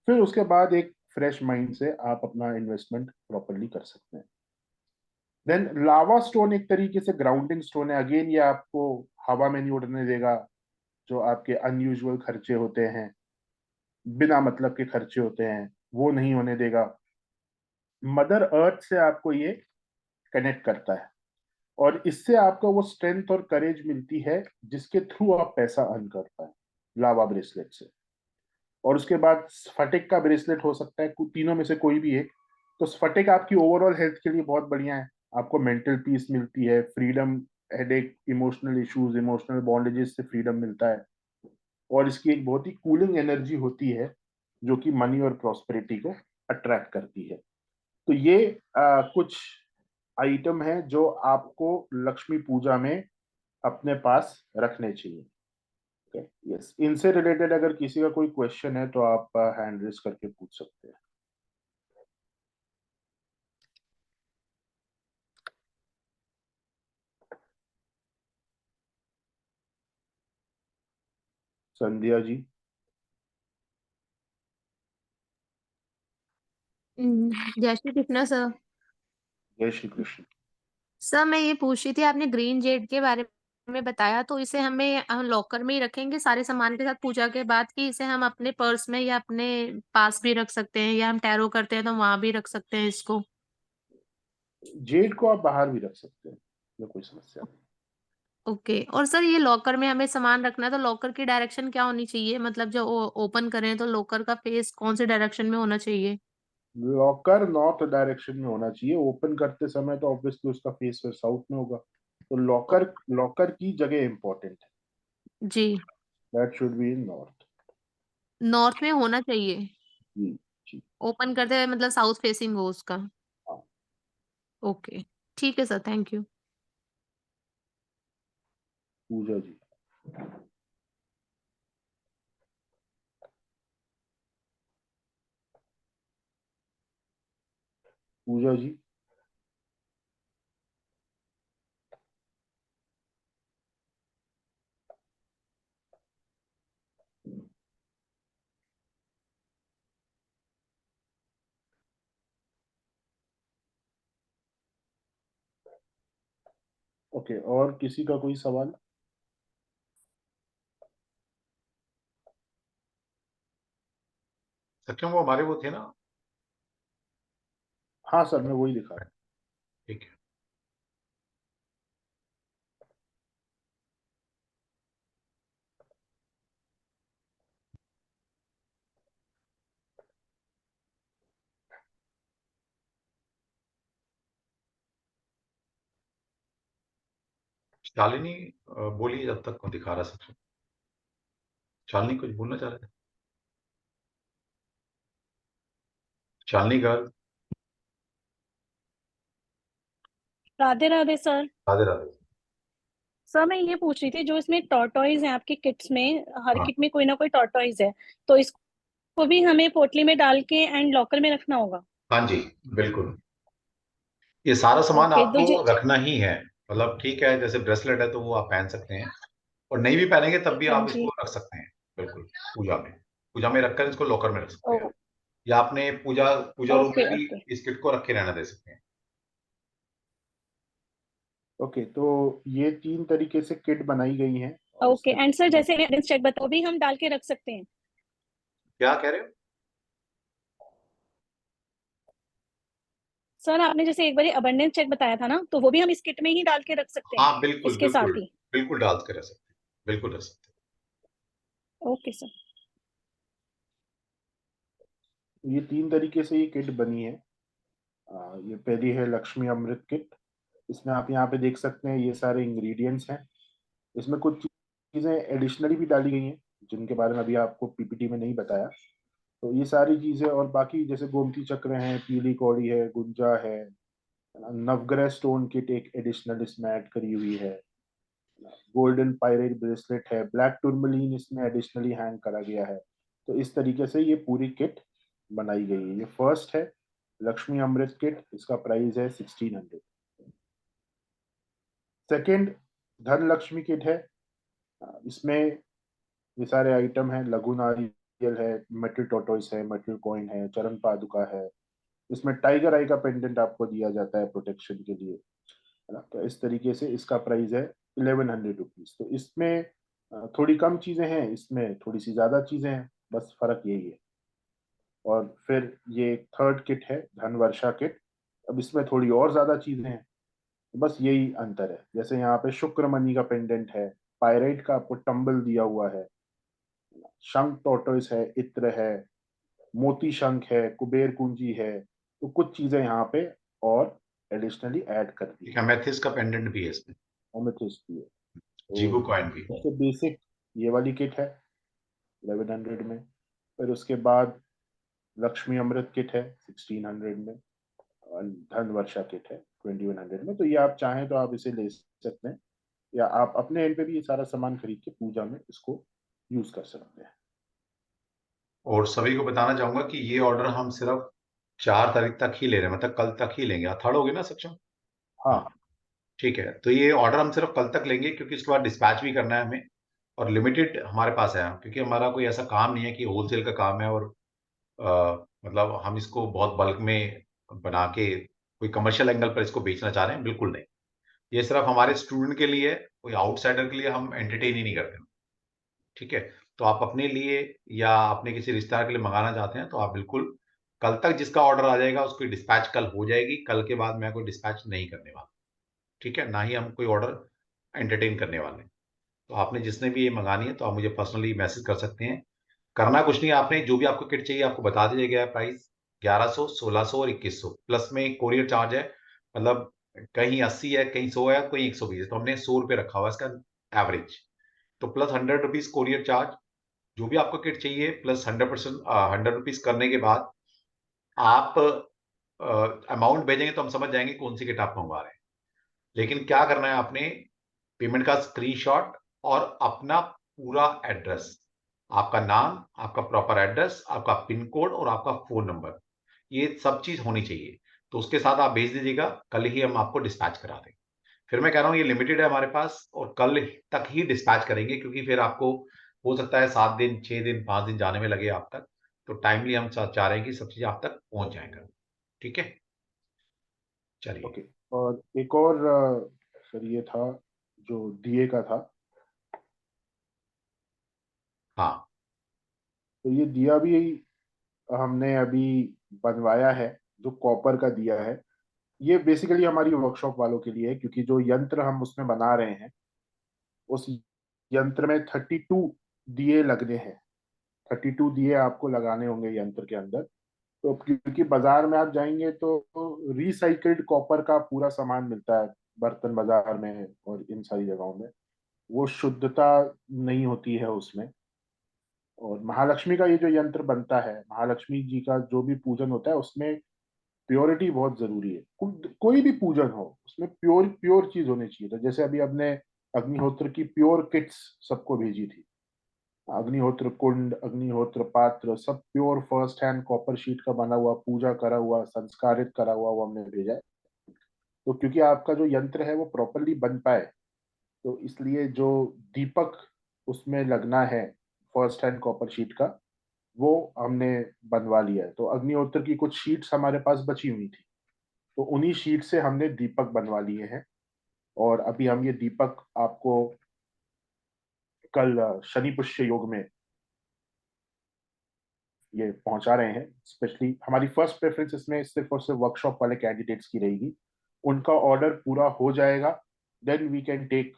फिर उसके बाद एक फ्रेश माइंड से आप अपना इन्वेस्टमेंट प्रॉपरली कर सकते हैं। देन लावा स्टोन एक तरीके से ग्राउंडिंग स्टोन है। अगेन ये आपको हवा में नहीं उड़ने देगा, जो आपके अनयूजुअल खर्चे होते हैं, बिना मतलब के खर्चे होते हैं, वो नहीं होने देगा। मदर अर्थ से आपको ये कनेक्ट करता है और इससे आपको वो स्ट्रेंथ और करेज मिलती है जिसके थ्रू आप पैसा अर्न कर पाए लावा ब्रेसलेट से। और उसके बाद स्फटिक का ब्रेसलेट हो सकता है, तीनों में से कोई भी एक। तो स्फटिक आपकी ओवरऑल हेल्थ के लिए बहुत बढ़िया है, आपको मेंटल पीस मिलती है, freedom, headache, emotional issues, emotional bondages से फ्रीडम मिलता है। और इसकी एक बहुत ही कूलिंग एनर्जी होती है जो कि मनी और प्रॉस्पेरिटी को अट्रैक्ट करती है। तो ये कुछ आइटम है जो आपको लक्ष्मी पूजा में अपने पास रखने चाहिए। यस, इनसे रिलेटेड अगर किसी का कोई क्वेश्चन है तो आप हैंड रेज करके पूछ सकते हैं। संध्या जी। जय श्री कृष्ण सर। जय श्री कृष्ण। सर मैं ये पूछ रही थी, आपने ग्रीन जेड के बारे में बताया, तो इसे हम लॉकर में ही रखेंगे सारे सामान के साथ पूजा के बाद, कि इसे हम अपने पर्स में या अपने पास भी रख सकते हैं, या हम टैरो करते हैं तो वहां भी रख सकते हैं इसको? जेड को आप बाहर भी रख सकते हैं, ये कोई समस्या नहीं। ओके। और सर ये लॉकर में हमें सामान रखना है तो लॉकर की डायरेक्शन क्या होनी चाहिए? मतलब जब ओपन करें तो लॉकर का फेस कौन से डायरेक्शन में होना चाहिए? लॉकर नॉर्थ डायरेक्शन में होना चाहिए। ओपन करते समय तो ऑब्वियसली उसका फेस फिर साउथ में होगा। तो लॉकर लॉकर की जगह इंपॉर्टेंट है, जी। That should be in north. North में होना चाहिए। जी जी। ओपन करते हुए मतलब साउथ फेसिंग हो उसका। हाँ। ओके। ठीक है sir, thank you. Puja ji. Puja ji. Okay, और किसी का कोई सवाल? सत्यम वो हमारे वो थे ना। हाँ सर, मैं वही दिखा रहा ठीक है। शालिनी बोलिए जब तक मैं दिखा रहा सत्यम। शालिनी कुछ बोलना चाह रहे थे? Shalini girl. Radhe Radhe sir. Radhe Radhe. Sir मैं ये पूछ रही थी, जो इसमें टॉर्टॉइज है आपकी किट्स में, हर हाँ किट में कोई ना कोई टॉर्टॉइज है, तो इसको भी हमें पोटली में डाल के एंड लॉकर में रखना होगा? हाँ जी, बिल्कुल। ये सारा सामान ओके तो आपको रखना ही है। मतलब ठीक है, जैसे ब्रेसलेट है तो वो आप पहन सकते हैं, और नहीं भी पहनेंगे तब भी हाँ आप जी। इसको रख सकते हैं। बिल्कुल, पूजा में, पूजा में रखकर इसको लॉकर में रख सकते ओ, हैं, या अपने पूजा पूजा रूम ओके में भी ओके इस किट को रखे रहना दे सकते हैं। ओके, तो ये 3 तरीके से किट बनाई गई हैं और ओके। इसके एंड सर जैसे एविडेंस चेक बताओ, भी हम डाल के रख सकते हैं? क्या कह रहे हो? सर आपने जैसे एक बार अबंडेंस चेक बताया था ना, तो वो भी हम इस किट में ही डाल के रख सकते हैं हाँ बिल्कुल इसके बिल्कुल। साथ ही? बिल्कुल डाल के रख सकते हैं, बिल्कुल रख सकते ओके सर। ये 3 तरीके से ये किट बनी है। ये पहली है लक्ष्मी अमृत किट। इसमें आप यहाँ पे देख सकते हैं ये सारे इंग्रेडिएंट्स हैं। इसमें कुछ चीजें एडिशनली भी डाली गई हैं जिनके बारे में अभी आपको पीपीटी में नहीं बताया। तो ये सारी चीजें, और बाकी जैसे गोमती चक्र है, पीली कौड़ी है, गुंजा है, नवग्रह स्टोन किट एक एडिशनल इसमें ऐड करी हुई है, गोल्डन पायरेट ब्रेसलेट है, ब्लैक टूरमलीन इसमें एडिशनली हैंग करा गया है। तो इस तरीके से ये पूरी किट बनाई गई है। ये फर्स्ट है लक्ष्मी अमृत किट, इसका प्राइस है 1600। सेकंड धनलक्ष्मी किट है। इसमें ये सारे आइटम हैं, लघु नारियल है, मेटल टोटोइस है, मेटल कॉइन है, चरण पादुका है। इसमें टाइगर आई का पेंडेंट आपको दिया जाता है प्रोटेक्शन के लिए, है ना। तो इस तरीके से इसका प्राइस है 1100 रुपीज। तो इसमें थोड़ी कम चीजें हैं, इसमें थोड़ी सी ज्यादा चीजें हैं, बस फर्क यही है। और फिर ये थर्ड किट है धन वर्षा किट। अब इसमें थोड़ी और ज्यादा चीजें हैं, बस यही अंतर है। जैसे यहाँ पे शुक्रमणि का पेंडेंट है, पायराइट का आपको टंबल दिया हुआ है, शंख टोटोइस है, इत्र है, मोती शंख है, कुबेर कुंजी है। तो कुछ चीजें यहाँ पे और एडिशनली ऐड कर दी एक एमेथिस्ट का पेंडेंट भी है इसमें, ओमेथिस की है। जीवो तो कॉइन भी। सबसे बेसिक ये वाली किट है 1100 में। फिर उसके बाद लक्ष्मी अमृत किट है 1600 में, और धन वर्षा किट है 2100 में। तो ये आप चाहें तो आप इसे ले सकते हैं, या आप अपने एंड पे भी ये सारा सामान खरीद के पूजा में इसको यूज कर सकते हैं। और सभी को बताना चाहूंगा कि ये ऑर्डर हम सिर्फ 4 तारीख तक ही ले रहे हैं, मतलब कल तक ही लेंगे। थर्ड होगी ना सक्षम? हाँ, ठीक है, तो ये ऑर्डर हम सिर्फ कल तक लेंगे, क्योंकि उसके बाद डिस्पैच भी करना है हमें, और लिमिटेड हमारे पास है, क्योंकि हमारा कोई ऐसा काम नहीं है कि होलसेल का काम है और मतलब हम इसको बहुत बल्क में बना के कोई कमर्शियल एंगल पर इसको बेचना चाह रहे हैं, बिल्कुल नहीं। ये सिर्फ हमारे स्टूडेंट के लिए, कोई आउटसाइडर के लिए हम एंटरटेन ही नहीं करते। ठीक है, तो आप अपने लिए या अपने किसी रिश्तेदार के लिए मंगाना चाहते हैं तो आप बिल्कुल कल तक, जिसका ऑर्डर आ जाएगा उसकी डिस्पैच कल हो जाएगी। कल के बाद मैं कोई डिस्पैच नहीं करने वाला, ठीक है, ना ही हम कोई ऑर्डर एंटरटेन करने वाले हैं। तो आपने जिसने भी ये मंगानी है तो आप मुझे पर्सनली मैसेज कर सकते हैं। करना कुछ नहीं है, आपने जो भी आपको किट चाहिए आपको बता दिया गया है प्राइस 1100, 1600 और 2100, प्लस में कोरियर चार्ज है। मतलब कहीं 80 है, कहीं 100 है, कहीं 120 है, तो हमने 100 रुपये रखा हुआ है इसका एवरेज। तो प्लस 100 रुपीज कोरियर चार्ज, जो भी आपको किट चाहिए प्लस 100 रुपीज करने के बाद आप अमाउंट भेजेंगे तो हम समझ जाएंगे कौन सी किट आप मंगवा रहे हैं। लेकिन क्या करना है आपने, पेमेंट का स्क्रीनशॉट और अपना पूरा एड्रेस, आपका नाम, आपका प्रॉपर एड्रेस, आपका पिन कोड और आपका फोन नंबर, ये सब चीज होनी चाहिए। तो उसके साथ आप भेज दीजिएगा, कल ही हम आपको डिस्पैच करा देंगे। फिर मैं कह रहा हूँ ये लिमिटेड है हमारे पास, और कल तक ही डिस्पैच करेंगे, क्योंकि फिर आपको हो सकता है 7 दिन, 6 दिन, 5 दिन जाने में लगे आप तक। तो टाइमली हम चाह रहे हैं कि सब चीजें आप तक पहुंच जाएगा। ठीक है, चलिए। ओके। और एक और सर ये था जो दिए का था, हाँ, तो ये दिया भी हमने अभी बनवाया है, जो कॉपर का दिया है। ये बेसिकली हमारी वर्कशॉप वालों के लिए है, क्योंकि जो यंत्र हम उसमें बना रहे हैं उस यंत्र में 32 दिए लगने हैं। 32 दिए आपको लगाने होंगे यंत्र के अंदर। तो क्योंकि बाजार में आप जाएंगे तो रिसाइकल्ड कॉपर का पूरा सामान मिलता है, बर्तन बाजार में और इन सारी जगहों में, वो शुद्धता नहीं होती है उसमें। और महालक्ष्मी का ये जो यंत्र बनता है, महालक्ष्मी जी का जो भी पूजन होता है उसमें प्योरिटी बहुत जरूरी है। कोई भी पूजन हो उसमें प्योर प्योर चीज होनी चाहिए। तो जैसे अभी हमने अग्निहोत्र की प्योर किट्स सबको भेजी थी, अग्निहोत्र कुंड, अग्निहोत्र पात्र, सब pure first hand copper sheet का बना हुआ, पूजा करा हुआ, संस्कारित करा हुआ, वो हमने भेजा है। तो क्योंकि आपका जो यंत्र है वो प्रॉपरली बन पाए, तो इसलिए जो दीपक उसमें लगना है फर्स्ट हैंड कॉपर शीट का, वो हमने बनवा लिया है। तो अग्निहोत्र की कुछ शीट्स हमारे पास बची हुई थी, तो उन्हीं शीट से हमने दीपक बनवा लिए हैं। और अभी हम ये दीपक आपको कल शनि पुष्य योग में ये पहुंचा रहे हैं। स्पेशली हमारी फर्स्ट प्रेफरेंस इसमें सिर्फ और सिर्फ वर्कशॉप वाले कैंडिडेट्स की रहेगी। उनका ऑर्डर पूरा हो जाएगा, then we can take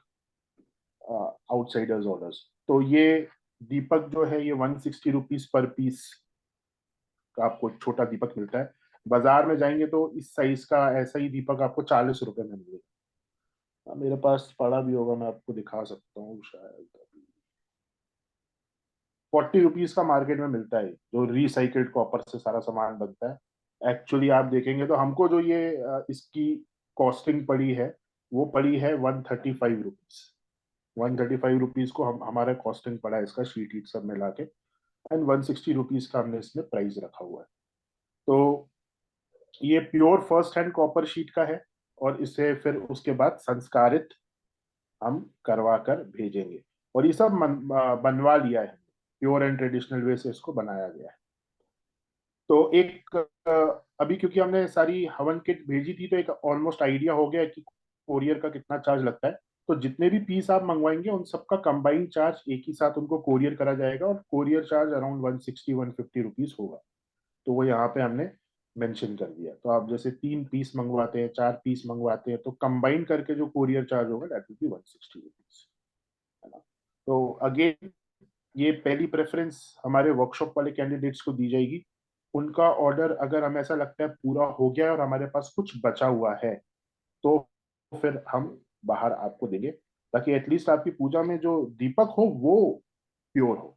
outsiders orders. तो ये दीपक जो है ये 160 रुपीज पर पीस का आपको छोटा दीपक मिलता है। बाजार में जाएंगे तो इस साइज का ऐसा ही दीपक आपको 40 रुपए में मिलेगा। मेरे पास पड़ा भी होगा, मैं आपको दिखा सकता हूँ शायद। 40 रुपीज का मार्केट में मिलता है, जो रिसाइकल्ड कॉपर से सारा सामान बनता है। एक्चुअली आप देखेंगे तो हमको जो ये इसकी कॉस्टिंग पड़ी है वो पड़ी है 135 रुपीज। 135 रुपीज को हम हमारा कॉस्टिंग पड़ा है इसका, शीट ईट सब मिला के। एंड 160 रुपीज का हमने इसमें प्राइस रखा हुआ है। तो ये pure first hand copper sheet का है, और इसे फिर उसके बाद संस्कारित हम करवा कर भेजेंगे। और ये सब बनवा लिया है, प्योर एंड ट्रेडिशनल वे से इसको बनाया गया है। तो एक अभी क्योंकि हमने सारी हवन किट भेजी थी, तो एक ऑलमोस्ट आइडिया हो गया कि कोरियर का कितना चार्ज लगता है। तो जितने भी पीस आप मंगवाएंगे उन सबका कंबाइंड चार्ज एक ही साथ उनको कोरियर करा जाएगा, और कोरियर चार्ज अराउंड 160-150 रुपीज होगा। तो वो यहाँ पे हमने मेंशन कर दिया। तो आप जैसे 3 पीस मंगवाते हैं, 4 पीस मंगवाते हैं, तो कंबाइन करके जो कोरियर चार्ज होगा दैट विल बी 160 रुपीज, है ना। तो अगेन ये पहली प्रेफरेंस हमारे वर्कशॉप वाले कैंडिडेट्स को दी जाएगी। उनका ऑर्डर अगर हमें ऐसा लगता है पूरा हो गया है और हमारे पास कुछ बचा हुआ है, तो फिर हम बाहर आपको देंगे, ताकि एटलीस्ट आपकी पूजा में जो दीपक हो वो प्योर हो।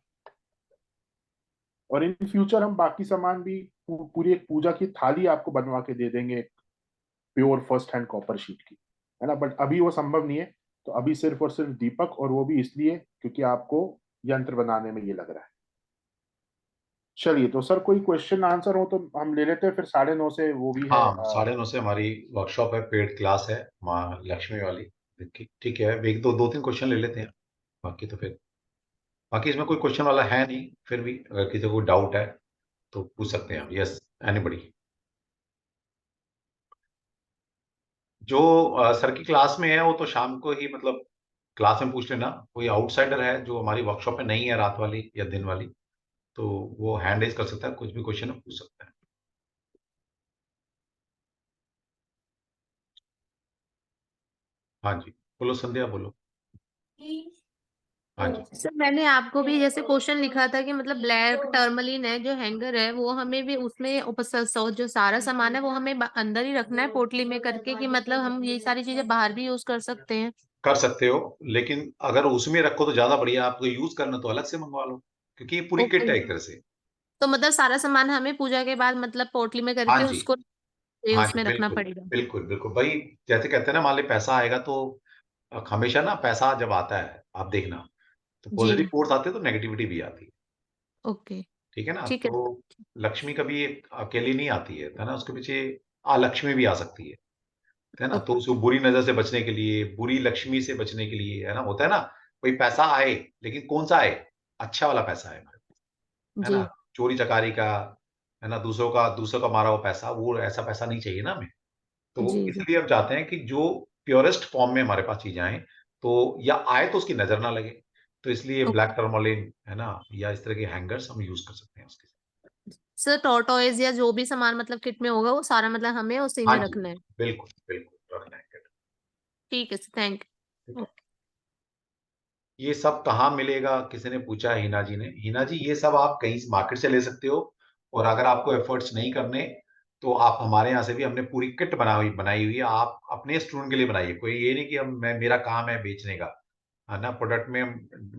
और इन फ्यूचर हम बाकी सामान भी पूरी एक पूजा की थाली आपको बनवा के दे देंगे, pure first hand copper sheet की, है ना। बट अभी वो संभव नहीं है। तो अभी सिर्फ और सिर्फ दीपक, और वो भी इसलिए क्योंकि आपको यंत्र बनाने में ये लग रहा है। चलिए, तो सर कोई क्वेश्चन आंसर हो तो हम ले लेते हैं, फिर 9:30 से वो भी है। हाँ, 9:30 से हमारी वर्कशॉप है, पेड क्लास है माँ लक्ष्मी वाली। ठीक है, एक दो 2-3 क्वेश्चन ले लेते हैं, बाकी तो फिर बाकी इसमें कोई क्वेश्चन वाला है नहीं। फिर भी अगर किसी को डाउट है तो पूछ सकते हैं। Yes, anybody. जो सर की क्लास में है वो तो शाम को ही, मतलब क्लास में पूछ लेना। कोई आउटसाइडर है जो हमारी वर्कशॉप में नहीं है, रात वाली या दिन वाली, तो वो हैंड रेज कर सकता है, कुछ भी क्वेश्चन है पूछ सकता है। हाँ जी, बोलो संध्या, बोलो। हाँ जी। सर मैंने आपको भी जैसे क्वेश्चन लिखा था कि मतलब ब्लैक टर्मलिन है जो हैंगर है, वो हमें भी उसमें जो सारा सामान है वो हमें अंदर ही रखना है पोटली में करके, कि मतलब हम ये सारी चीजें बाहर भी यूज कर सकते हैं? कर सकते हो, लेकिन अगर उसमें रखो तो ज्यादा बढ़िया। आपको यूज करना तो अलग से मंगवा लो, क्योंकि ये पूरी किट ओके। है एक तरह से। तो मतलब सारा सामान हमें पूजा के बाद मतलब पोटली में हाँ करके जी। उसको हाँ जी, उसमें रखना बिल्कुल पड़ेगा? बिल्कुल बिल्कुल भाई। जैसे कहते हैं ना, मान ली पैसा आएगा तो हमेशा ना, पैसा जब आता है आप देखना, तो जी। पॉजिटिव फोर्स आते हैं तो नेगेटिविटी भी आती है। ओके। ठीक है ना। ठीक है। तो लक्ष्मी कभी अकेली नहीं आती है ना, उसके पीछे अलक्ष्मी भी आ सकती है ना। तो ओके। उसको बुरी नजर से बचने के लिए, बुरी लक्ष्मी से बचने के लिए, है ना, होता है ना, कोई पैसा आए, लेकिन कौन सा आए, अच्छा वाला पैसा आए, है जी। ना। चोरी चकारी का, है ना, दूसरों का मारा हुआ पैसा, वो ऐसा पैसा नहीं चाहिए ना हमें। तो जी। जी। इसलिए हम चाहते हैं कि जो प्योरेस्ट फॉर्म में हमारे पास चीजें आए, तो या आए तो उसकी नजर ना लगे। तो इसलिए ब्लैक ओके। टर्मोलिन, है ना, या इस तरह के हैंगर्स हम यूज कर सकते हैं उसके साथ। सर टॉर्टोइज या जो भी सामान मतलब किट में होगा वो सारा मतलब हमें उसी हाँ में जी, रखना है? बिल्कुल बिल्कुल रखना है। ठीक है सर, थैंक ठीक यू। है। ये सब कहाँ मिलेगा, किसी ने पूछा है, हिना जी ने। हिना जी, ये सब आप कहीं मार्केट से ले सकते हो। और अगर आपको एफर्ट्स नहीं करने, तो आप हमारे यहाँ से भी, हमने पूरी किट बनाई हुई है। आप अपने स्टूडेंट के लिए बनाइए। कोई ये नहीं कि मेरा काम है बेचने का, है ना। प्रोडक्ट में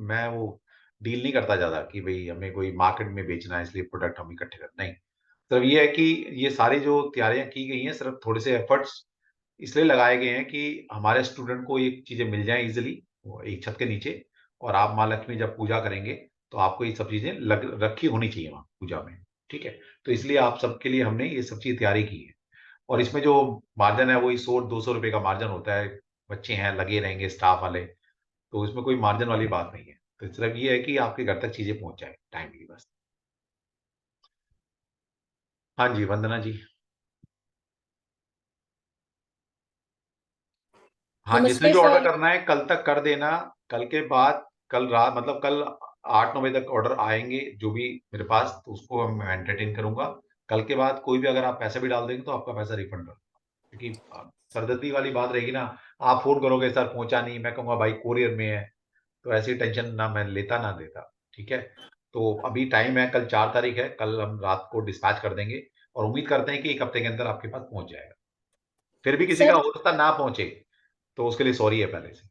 मैं वो डील नहीं करता ज्यादा कि भाई हमें कोई मार्केट में बेचना है इसलिए प्रोडक्ट हम इकट्ठे कर, नहीं। सिर्फ ये है कि ये सारी जो तैयारियां की गई हैं, सिर्फ थोड़े से एफर्ट्स इसलिए लगाए गए हैं कि हमारे स्टूडेंट को ये चीजें मिल जाएं इजिली, एक छत के नीचे। और आप माँ लक्ष्मी जब पूजा करेंगे, तो आपको ये सब चीजें रखी होनी चाहिए वहां पूजा में। ठीक है। तो इसलिए आप सबके लिए हमने ये सब चीज तैयारी की है। और इसमें जो मार्जिन है वही 100-200 रुपए का मार्जिन होता है। बच्चे हैं, लगे रहेंगे स्टाफ वाले, तो इसमें कोई मार्जिन वाली बात नहीं है। तो सिर्फ ये है कि आपके घर तक चीजें पहुंच जाए टाइमली, बस। हाँ जी, वंदना जी। हाँ, जिसने नमस्ते भी ऑर्डर सर। करना है कल तक कर देना। कल के बाद, कल रात, मतलब कल 8-9 बजे तक ऑर्डर आएंगे जो भी मेरे पास, तो उसको हम एंटरटेन करूंगा। कल के बाद कोई भी अगर आप पैसे भी डाल देंगे तो आपका पैसा रिफंड कर, क्योंकि सरदर्दी वाली बात रहेगी ना। आप फोन करोगे, सर पहुंचा नहीं, मैं कहूंगा भाई कोरियर में है। तो ऐसी टेंशन ना मैं लेता ना देता। ठीक है। तो अभी टाइम है, कल 4 तारीख है, कल हम रात को डिस्पैच कर देंगे। और उम्मीद करते हैं कि 1 हफ्ते के अंदर आपके पास पहुंच जाएगा। फिर भी किसी का सर हो सकता ना पहुंचे, तो उसके लिए सॉरी है पहले से।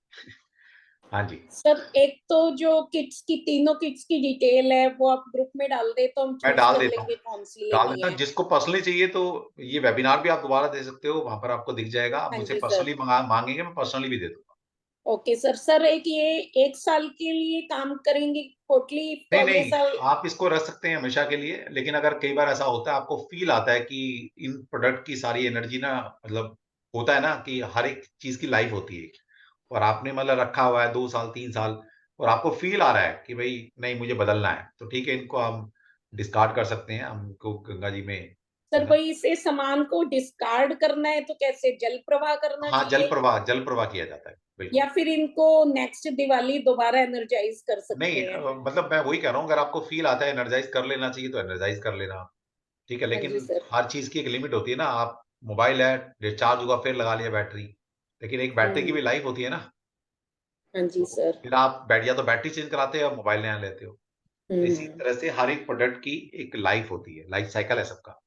हाँ जी। सर एक तो जो किट्स की, तीनों किट्स की डिटेल है वो आप ग्रुप में डाल दे तो हम मैं चूज डाल कर देता हूँ, लेंगे कौन सी डाल लेनी देता हूँ। है। जिसको पर्सनली चाहिए तो ये वेबिनार भी आप दोबारा दे सकते हो, वहां पर आपको दिख जाएगा। आप हाँ मुझसे जी सर। पर्सनली मांगेंगे, मैं पर्सनली भी दे दूंगा। Okay sir. सर एक ये 1 साल के लिए काम करेंगे पोटली, तो नहीं अगले नहीं, साल? आप इसको रख सकते हैं हमेशा के लिए। लेकिन अगर कई बार ऐसा होता है, आपको फील आता है कि इन प्रोडक्ट की सारी एनर्जी ना, मतलब होता है ना कि हर एक चीज की लाइफ होती है। और आपने मतलब रखा हुआ है 2 साल 3 साल, और आपको फील आ रहा है कि भाई नहीं मुझे बदलना है, तो ठीक है, इनको हम डिस्कार्ड कर सकते हैं, हमको गंगा जी में, है सर ना। वही, इसे सामान को डिस्कार्ड करना है तो कैसे, जल प्रवाह करना हाँ, चाहिए जल प्रवाह किया जाता है, बिल्कुल। या फिर इनको नेक्स्ट दिवाली दोबारा एनर्जाइज कर सकते नहीं हैं? मतलब मैं वही कह रहा हूँ, अगर आपको फील आता है एनर्जाइज कर लेना चाहिए तो एनर्जाइज कर लेना, ठीक है, हाँ जी लेकिन सर। हर चीज की एक लिमिट होती है ना। आप मोबाइल है, डिस्चार्ज हुआ फिर लगा लिया बैटरी, लेकिन एक बैटरी की भी लाइफ होती है ना। हाँ जी तो सर। फिर आप बैठ, या तो बैटरी चेंज कराते हो या मोबाइल नया लेते हो। तो इसी हम्म। तरह से हर एक प्रोडक्ट की एक लाइफ होती है, लाइफ साइकिल है सबका।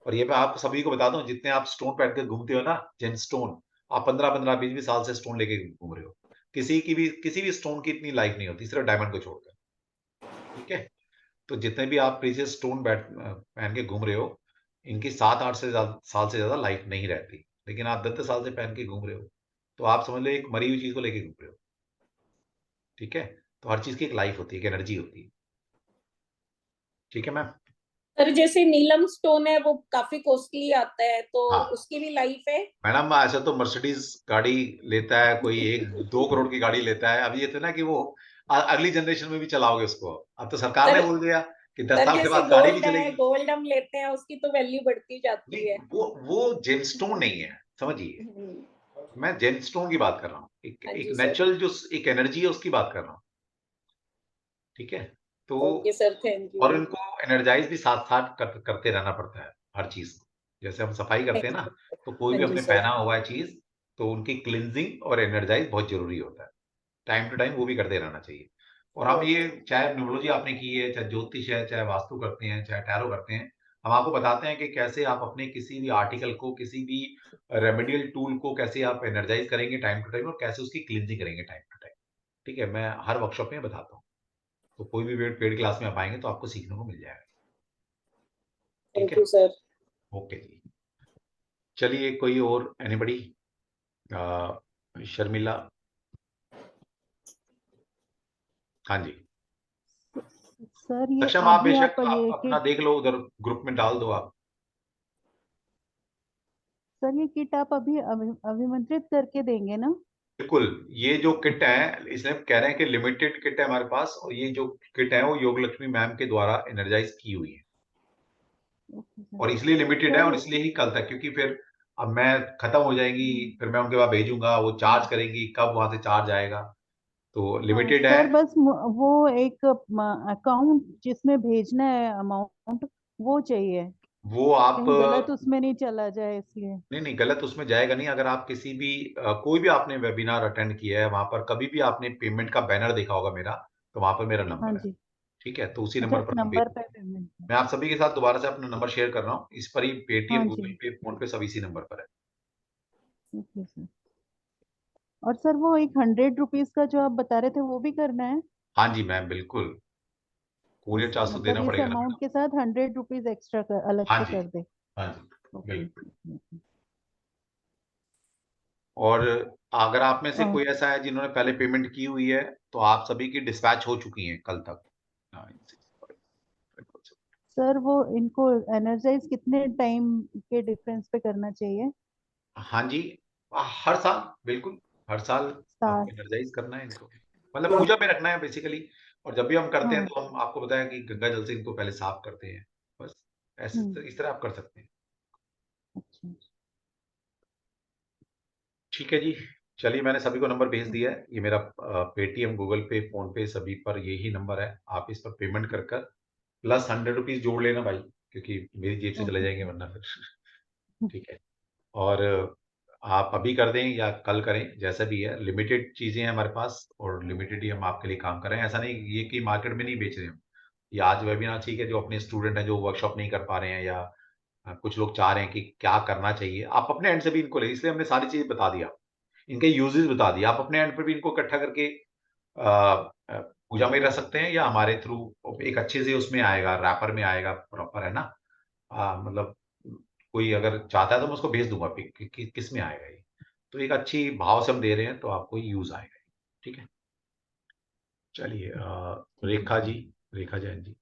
और ये मैं आप सभी को बता दूं, जितने आप स्टोन पहन के घूमते हो ना, जेम स्टोन, आप 15-15 20-20 साल से स्टोन लेके घूम रहे हो, किसी भी स्टोन की इतनी लाइफ नहीं होती, सिर्फ डायमंड को छोड़कर, ठीक है। तो जितने भी आप प्रीशियस स्टोन पहन के घूम रहे हो, इनकी 7-8 साल से ज्यादा लाइफ नहीं रहती, लेकिन आप 10 साल से पहन के घूम रहे हो, तो आप समझ लो एक मरी हुई चीज को लेके घूम रहे हो, ठीक है। तो हर चीज की एक लाइफ होती है, एक एनर्जी होती है, ठीक है मैम। सर जैसे नीलम स्टोन है वो काफी कॉस्टली आता है, तो हाँ उसकी भी लाइफ है? मैडम, ऐसा तो मर्सिडीज गाड़ी लेता है कोई 1-2 करोड़ की गाड़ी लेता है, अभी ये तो ना कि वो अगली जनरेशन में भी चलाओगे उसको। अब तो सरकार ने सर बोल दिया कि 10 सर साल के जैसे बाद गाड़ी भी गोल्ड है, चलेगी। गोल्ड हम लेते हैं उसकी तो वैल्यू बढ़ती जाती है। नहीं, वो जेमस्टोन नहीं है, समझिए। हम्म। मैं जेमस्टोन की बात कर रहा हूँ, एक हाँ एक जी सर। नेचुरल जो एक एनर्जी है उसकी बात कर रहा हूँ, ठीक है। तो ओके सर, थैंक और यू। इनको एनर्जाइज भी साथ साथ करते रहना पड़ता है हर चीज को। जैसे हम सफाई करते हैं ना, तो कोई हाँ भी जी अपने सर। पहना हुआ है चीज, तो उनकी क्लिनजिंग और एनर्जाइज बहुत जरूरी होता है, टाइम टू टाइम वो भी करते रहना चाहिए। और हम ये, चाहे न्यूमरोलॉजी आपने की है, चाहे ज्योतिष है, चाहे वास्तु करते हैं, चाहे टैरो करते हैं, हम आपको बताते हैं कि कैसे आप अपने किसी भी आर्टिकल को, किसी भी रेमेडियल टूल को कैसे आप एनर्जाइज करेंगे टाइम टू टाइम, और कैसे उसकी क्लिनजिंग करेंगे टाइम टू टाइम, ठीक है। मैं हर वर्कशॉप में बताता हूँ, तो कोई भी पेड क्लास में आप आएंगे तो आपको सीखने को मिल जाएगा, ठीक थैंक है। You sir. ओके जी, चलिए कोई और एनीबडी, शर्मिला, हाँ जी। सर ये सक्षम, आप अभी बेशक आप आप ये अपना किट, देख लो, उधर ग्रुप में डाल दो आप। सर ये किट आप अभी अभिमंत्रित करके देंगे ना? बिल्कुल, ये जो किट है, इसलिए हम कह रहे हैं कि लिमिटेड किट है हमारे पास, और ये जो किट है वो योग लक्ष्मी मैम के द्वारा एनर्जाइज की हुई है, ओके सर। और इसलिए लिमिटेड है, और सर इसलिए ही कल तक, क्योंकि फिर अब मैं खत्म हो जाएंगी, फिर मैं उनके पास भेजूंगा, वो चार्ज करेंगी, कब वहां से चार्ज आएगा, तो हाँ लिमिटेड है। सर, बस वो एक अकाउंट जिसमें भेजना है अमाउंट, वो चाहिए, वो आप कहीं गलत उसमें नहीं चला जाए इसलिए। नहीं नहीं, गलत उसमें जाएगा नहीं। अगर आप किसी भी कोई भी आपने वेबिनार अटेंड किया है, वहां पर कभी भी आपने पेमेंट का बैनर देखा होगा मेरा, तो वहां पर मेरा हाँ नंबर है, जी। ठीक है, तो उसी अच्छा, नंबर इस पर आप नंबर भेज। पे पेमेंट है। मैं आप सभी के साथ दोबारा से अपना नंबर शेयर कर रहा हूँ, इस पर ही पेटीएम, हाँ गूगल जी। पे, फोन पे, सब इसी नंबर पर है। Okay sir. और सर वो एक 100 रुपीज का जो आप बता रहे थे वो भी करना है? हाँ जी मैम, बिल्कुल, कोरियर चार्ज तो मतलब देना इस पड़ेगा ना अमाउंट मैडम। के साथ 100 रुपीज एक्स्ट्रा अलग हाँ से जी, कर दे? हाँ जी, ओके। बिल्कुल। और अगर आप में से और कोई ऐसा है जिन्होंने पहले पेमेंट की हुई है, तो आप सभी की डिस्पैच हो चुकी हैं कल तक। हाँ, सर वो इनको एनर्जाइज कितने टाइम के डिफरेंस पे करना चाहिए? हाँ जी, हर साल, बिल्कुल, हर साल साल। आपको एनर्जाइज करना है इनको, मतलब पूजा में रखना है बेसिकली। और जब भी हम करते हैं हाँ। तो हम आपको बताया कि गंगा जल से इनको पहले साफ करते हैं, बस हम्म। इस तरह आप कर सकते हैं, अच्छा। ठीक है जी। चलिए, मैंने सभी को नंबर भेज दिया है, ये मेरा पेटीएम, गूगल पे, फोन पे, सभी पर यही नंबर है, आप इस पर पेमेंट कर कर प्लस 100 रुपीज जोड़ लेना भाई, क्योंकि मेरी जेब से चले ओके जाएंगे सर। वरना फिर, ठीक है। और आप अभी कर दें या कल करें, जैसा भी है, लिमिटेड चीजें हैं हमारे पास, और लिमिटेड ही हम आपके लिए काम कर रहे हैं, ऐसा नहीं ये कि मार्केट में नहीं बेच रहे हम। ये आज वेबिनार, ठीक है, जो अपने स्टूडेंट हैं जो वर्कशॉप नहीं कर पा रहे हैं, या कुछ लोग चाह रहे हैं कि क्या करना चाहिए, आप अपने एंड से भी इनको ले, इसलिए हमने सारी चीजें बता दिया, इनके यूजेस बता दिया, आप अपने एंड पर भी इनको इकट्ठा करके पूजा में रख सकते हैं, या हमारे थ्रू एक अच्छे से उसमें आएगा, रैपर में आएगा प्रॉपर, है ना। मतलब कोई अगर चाहता है तो मैं उसको भेज दूंगा पिक किस में आएगा ये, तो एक अच्छी भाव से हम दे रहे हैं तो आपको यूज आएगा, ठीक है। चलिए, ठीक है रेखा सर। जी, रेखा जैन जी,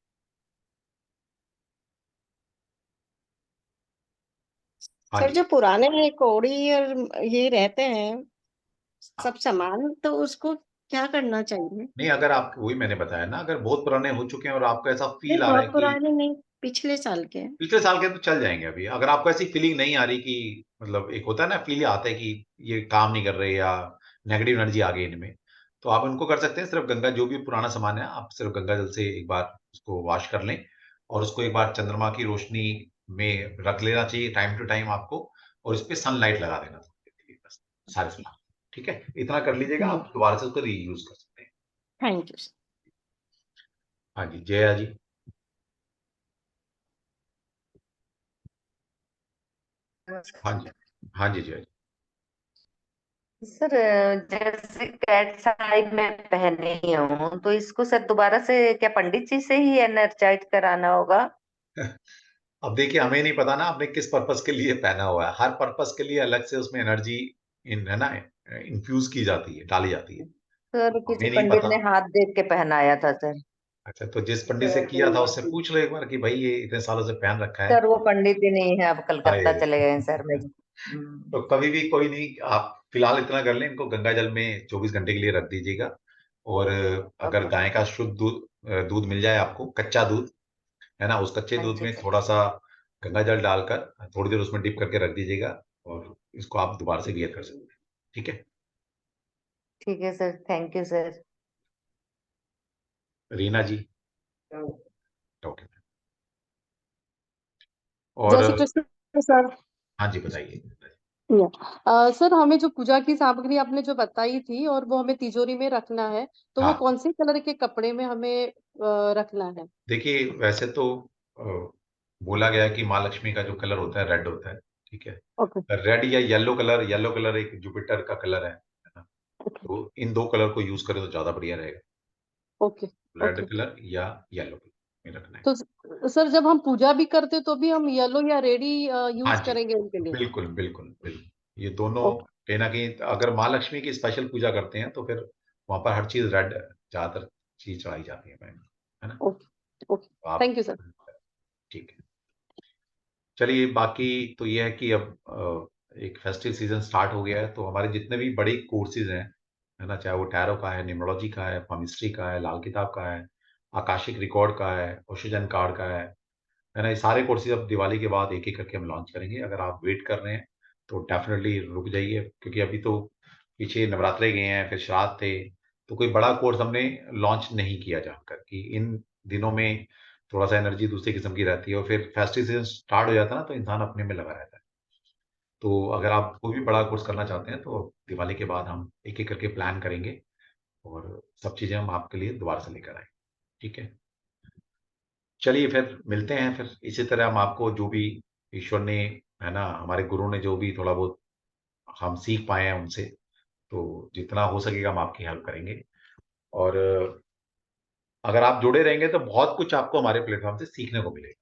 हाँ सर जी। जो पुराने कौड़ी और ये रहते हैं, सब सामान, तो उसको क्या करना चाहिए? नहीं, अगर आप, वही मैंने बताया ना, अगर बहुत पुराने हो चुके हैं और आपको ऐसा नहीं, फील आ रहा है बहुत कि पुराने नहीं, पिछले साल के हैं। पिछले साल के, तो चल जाएंगे अभी। अगर आपको ऐसी फीलिंग नहीं आ रही कि मतलब एक होता है ना, फील आता है कि ये काम नहीं कर रहे या नेगेटिव एनर्जी आ गई इनमें, तो आप उनको कर सकते हैं। सिर्फ गंगा, जो भी पुराना सामान है, आप सिर्फ गंगा जल से एक बार उसको वॉश कर लें और उसको एक बार चंद्रमा की रोशनी में रख लेना चाहिए टाइम टू टाइम आपको, और इस पे सनलाइट लगा देना चाहिए, बस सारे सामान। ठीक है, इतना कर लीजिएगा, आप दोबारा से उसको रीयूज कर सकते हैं। Thank you. हाँ जी, जया जी। हाँ जी, हाँ जी जया जी। सर, जैसे कैट साइड में पहनी हूँ, तो इसको सर दोबारा से क्या पंडित जी से ही एनर्जाइज कराना होगा? अब देखिए, हमें नहीं पता ना आपने किस पर्पस के लिए पहना हुआ है। हर पर्पस के लिए अलग से उसमें एनर्जी इन है ना इन्फ्यूज की जाती है, डाली जाती है। सर किसी हमें नहीं पंडित पता। ने हाथ देख के पहनाया था सर। अच्छा, तो जिस पंडित से किया था उससे पूछ लो एक बार कि भाई ये इतने सालों से पहन रखा है। सर वो पंडित ही नहीं है, अब हाय, कलकत्ता चले गए हैं सर मेरे। तो कभी भी कोई नहीं, आप फिलहाल इतना कर लें, इनको गंगा जल में 24 घंटे के लिए रख दीजिएगा। और अगर ओके गाय का शुद्ध दूध मिल जाए आपको, कच्चा दूध है ना, उस कच्चे हाँ दूध जी में सर। थोड़ा सा गंगा जल डालकर थोड़ी देर उसमें डिप करके रख दीजिएगा, और इसको आप दोबारा से वियर कर सकते हैं। ठीक है ठीक है sir, thank you sir. Reena ji. Okay. और जय श्री कृष्ण सर। हाँ जी, बताइए। सर, हमें जो पूजा की सामग्री आपने जो बताई थी और वो हमें तिजोरी में रखना है, तो वो हाँ, कौन से कलर के कपड़े में हमें रखना है? देखिए वैसे तो अ, बोला गया है कि माँ लक्ष्मी का जो कलर होता है रेड होता है। ठीक है, ओके। रेड या येलो कलर, येलो कलर एक जुपिटर का कलर है ना, तो इन दो कलर को यूज करें तो ज्यादा बढ़िया रहेगा। ओके। Red okay. कलर या येलो कलर में रखना है। तो सर, जब हम पूजा भी करते तो भी हम येलो या रेड ही हाँ यूज जी, करेंगे उनके लिए? बिल्कुल बिल्कुल बिल्कुल। ये दोनों ओके। कहीं ना कहीं, अगर माँ लक्ष्मी की स्पेशल पूजा करते हैं तो फिर वहां पर हर चीज रेड ज्यादातर चीज चढ़ाई जाती है मैम, है ना। ओके। ओके। तो आप, थैंक यू सर। ठीक है। चलिए, बाकी तो ये है कि अब एक फेस्टिव सीजन स्टार्ट हो गया है, तो हमारे जितने भी बड़े कोर्सेज हैं, है ना, चाहे वो टैरो का है, न्यूमरोलॉजी का है, पामिस्ट्री का है, लाल किताब का है, आकाशिक रिकॉर्ड का है, ओशोजन कार्ड का है ना, ये सारे कोर्सेज अब दिवाली के बाद एक एक करके हम लॉन्च करेंगे। अगर आप वेट कर रहे हैं तो डेफिनेटली रुक जाइए, क्योंकि अभी तो पीछे नवरात्रे गए हैं, फिर श्राद्ध थे, तो कोई बड़ा कोर्स हमने लॉन्च नहीं किया जानकर कि इन दिनों में थोड़ा सा एनर्जी दूसरी किस्म की रहती है, और फिर फेस्टिव सीजन स्टार्ट हो जाता है ना, तो इंसान अपने में लगा रहता है। तो अगर आप कोई भी बड़ा कोर्स करना चाहते हैं तो दिवाली के बाद हम एक एक करके प्लान करेंगे, और सब चीजें हम आपके लिए दोबारा से लेकर आएंगे। ठीक है, चलिए फिर मिलते हैं। फिर इसी तरह हम आपको जो भी ईश्वर ने, है ना, हमारे गुरु ने जो भी थोड़ा बहुत हम सीख पाए हैं उनसे, तो जितना हो सकेगा हम आपकी हेल्प करेंगे। और अगर आप जुड़े रहेंगे तो बहुत कुछ आपको हमारे प्लेटफॉर्म से सीखने को मिलेगा,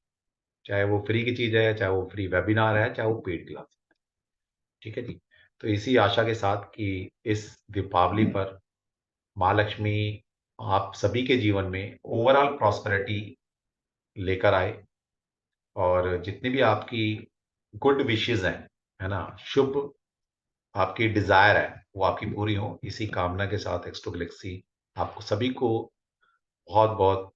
चाहे वो फ्री की चीज है, चाहे वो फ्री वेबिनार है, चाहे वो पेड क्लास। ठीक है जी। तो इसी आशा के साथ कि इस दीपावली पर माँ लक्ष्मी आप सभी के जीवन में ओवरऑल प्रॉस्पेरिटी लेकर आए, और जितनी भी आपकी गुड विशेस हैं, है ना, शुभ आपकी डिजायर है, वो आपकी पूरी हो, इसी कामना के साथ एक्सट्रो गैलेक्सी आपको सभी को बहुत बहुत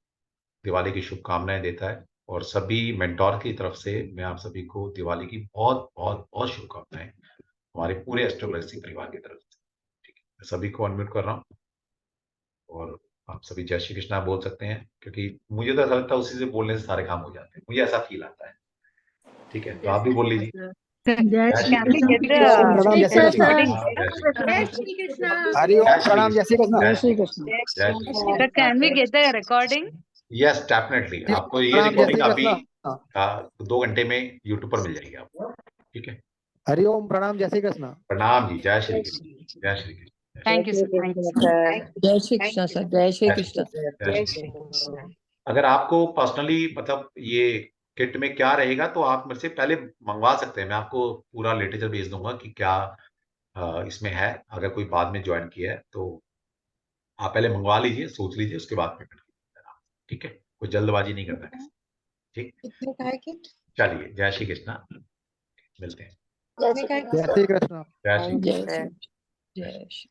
दिवाली की शुभकामनाएं देता है। और सभी मेंटोर की तरफ से मैं आप सभी को दिवाली की बहुत बहुत बहुत शुभकामनाएं, हमारे पूरे एक्सट्रो गैलेक्सी परिवार की तरफ से। ठीक है, मैं सभी को अनम्यूट कर रहा हूँ, और आप सभी जय श्री कृष्णा बोल सकते हैं, क्योंकि मुझे तो ऐसा लगता है उसी से बोलने से सारे काम हो जाते हैं, मुझे ऐसा फील आता है। ठीक है, तो जय आप भी श्री बोल कृष्ण लीजिए। सर। जय जय श्री श्री कृष्ण। कृष्ण। ओम प्रणाम, जय श्री कृष्ण। जय श्री कृष्ण। जय श्री कृष्ण। हरि ओम, जय श्री प्रणाम, जय श्री कृष्ण। कृष्ण। जय जय श्री श्री कृष्ण। कृष्ण। जय Shri Krishna. Sir, can we get the recording? Yes definitely, आपको ये प्रणाम, जय रिकॉर्डिंग श्री अभी कृष्ण। 2 घंटे में यूट्यूब पर मिल जाएगी आपको। ठीक है, हरि ओम, प्रणाम, जय श्री कृष्ण। प्रणाम जी, जय श्री कृष्ण। जय श्री कृष्ण। जय Thank you, Shri sir. Thank you, Krishna sir. Sir. जय श्री कृष्ण सर। जय श्री जय श्री कृष्ण। कृष्ण। जय श्री कृष्ण। अगर आपको पर्सनली मतलब ये किट में क्या रहेगा, तो आप मेरे से पहले मंगवा सकते हैं, मैं आपको पूरा लिटरेचर भेज दूंगा कि क्या इसमें है। अगर कोई बाद में ज्वाइन किया है तो आप पहले मंगवा लीजिए, सोच लीजिए, उसके बाद पेमेंट कीजिए। ठीक है, कोई जल्दबाजी नहीं करना है। ठीक, कितने का है कि चलिए, जय श्री कृष्ण, मिलते हैं। जय श्री जय श्री कृष्ण। जय श्री थैंक यू जय सर। श्री जय श्री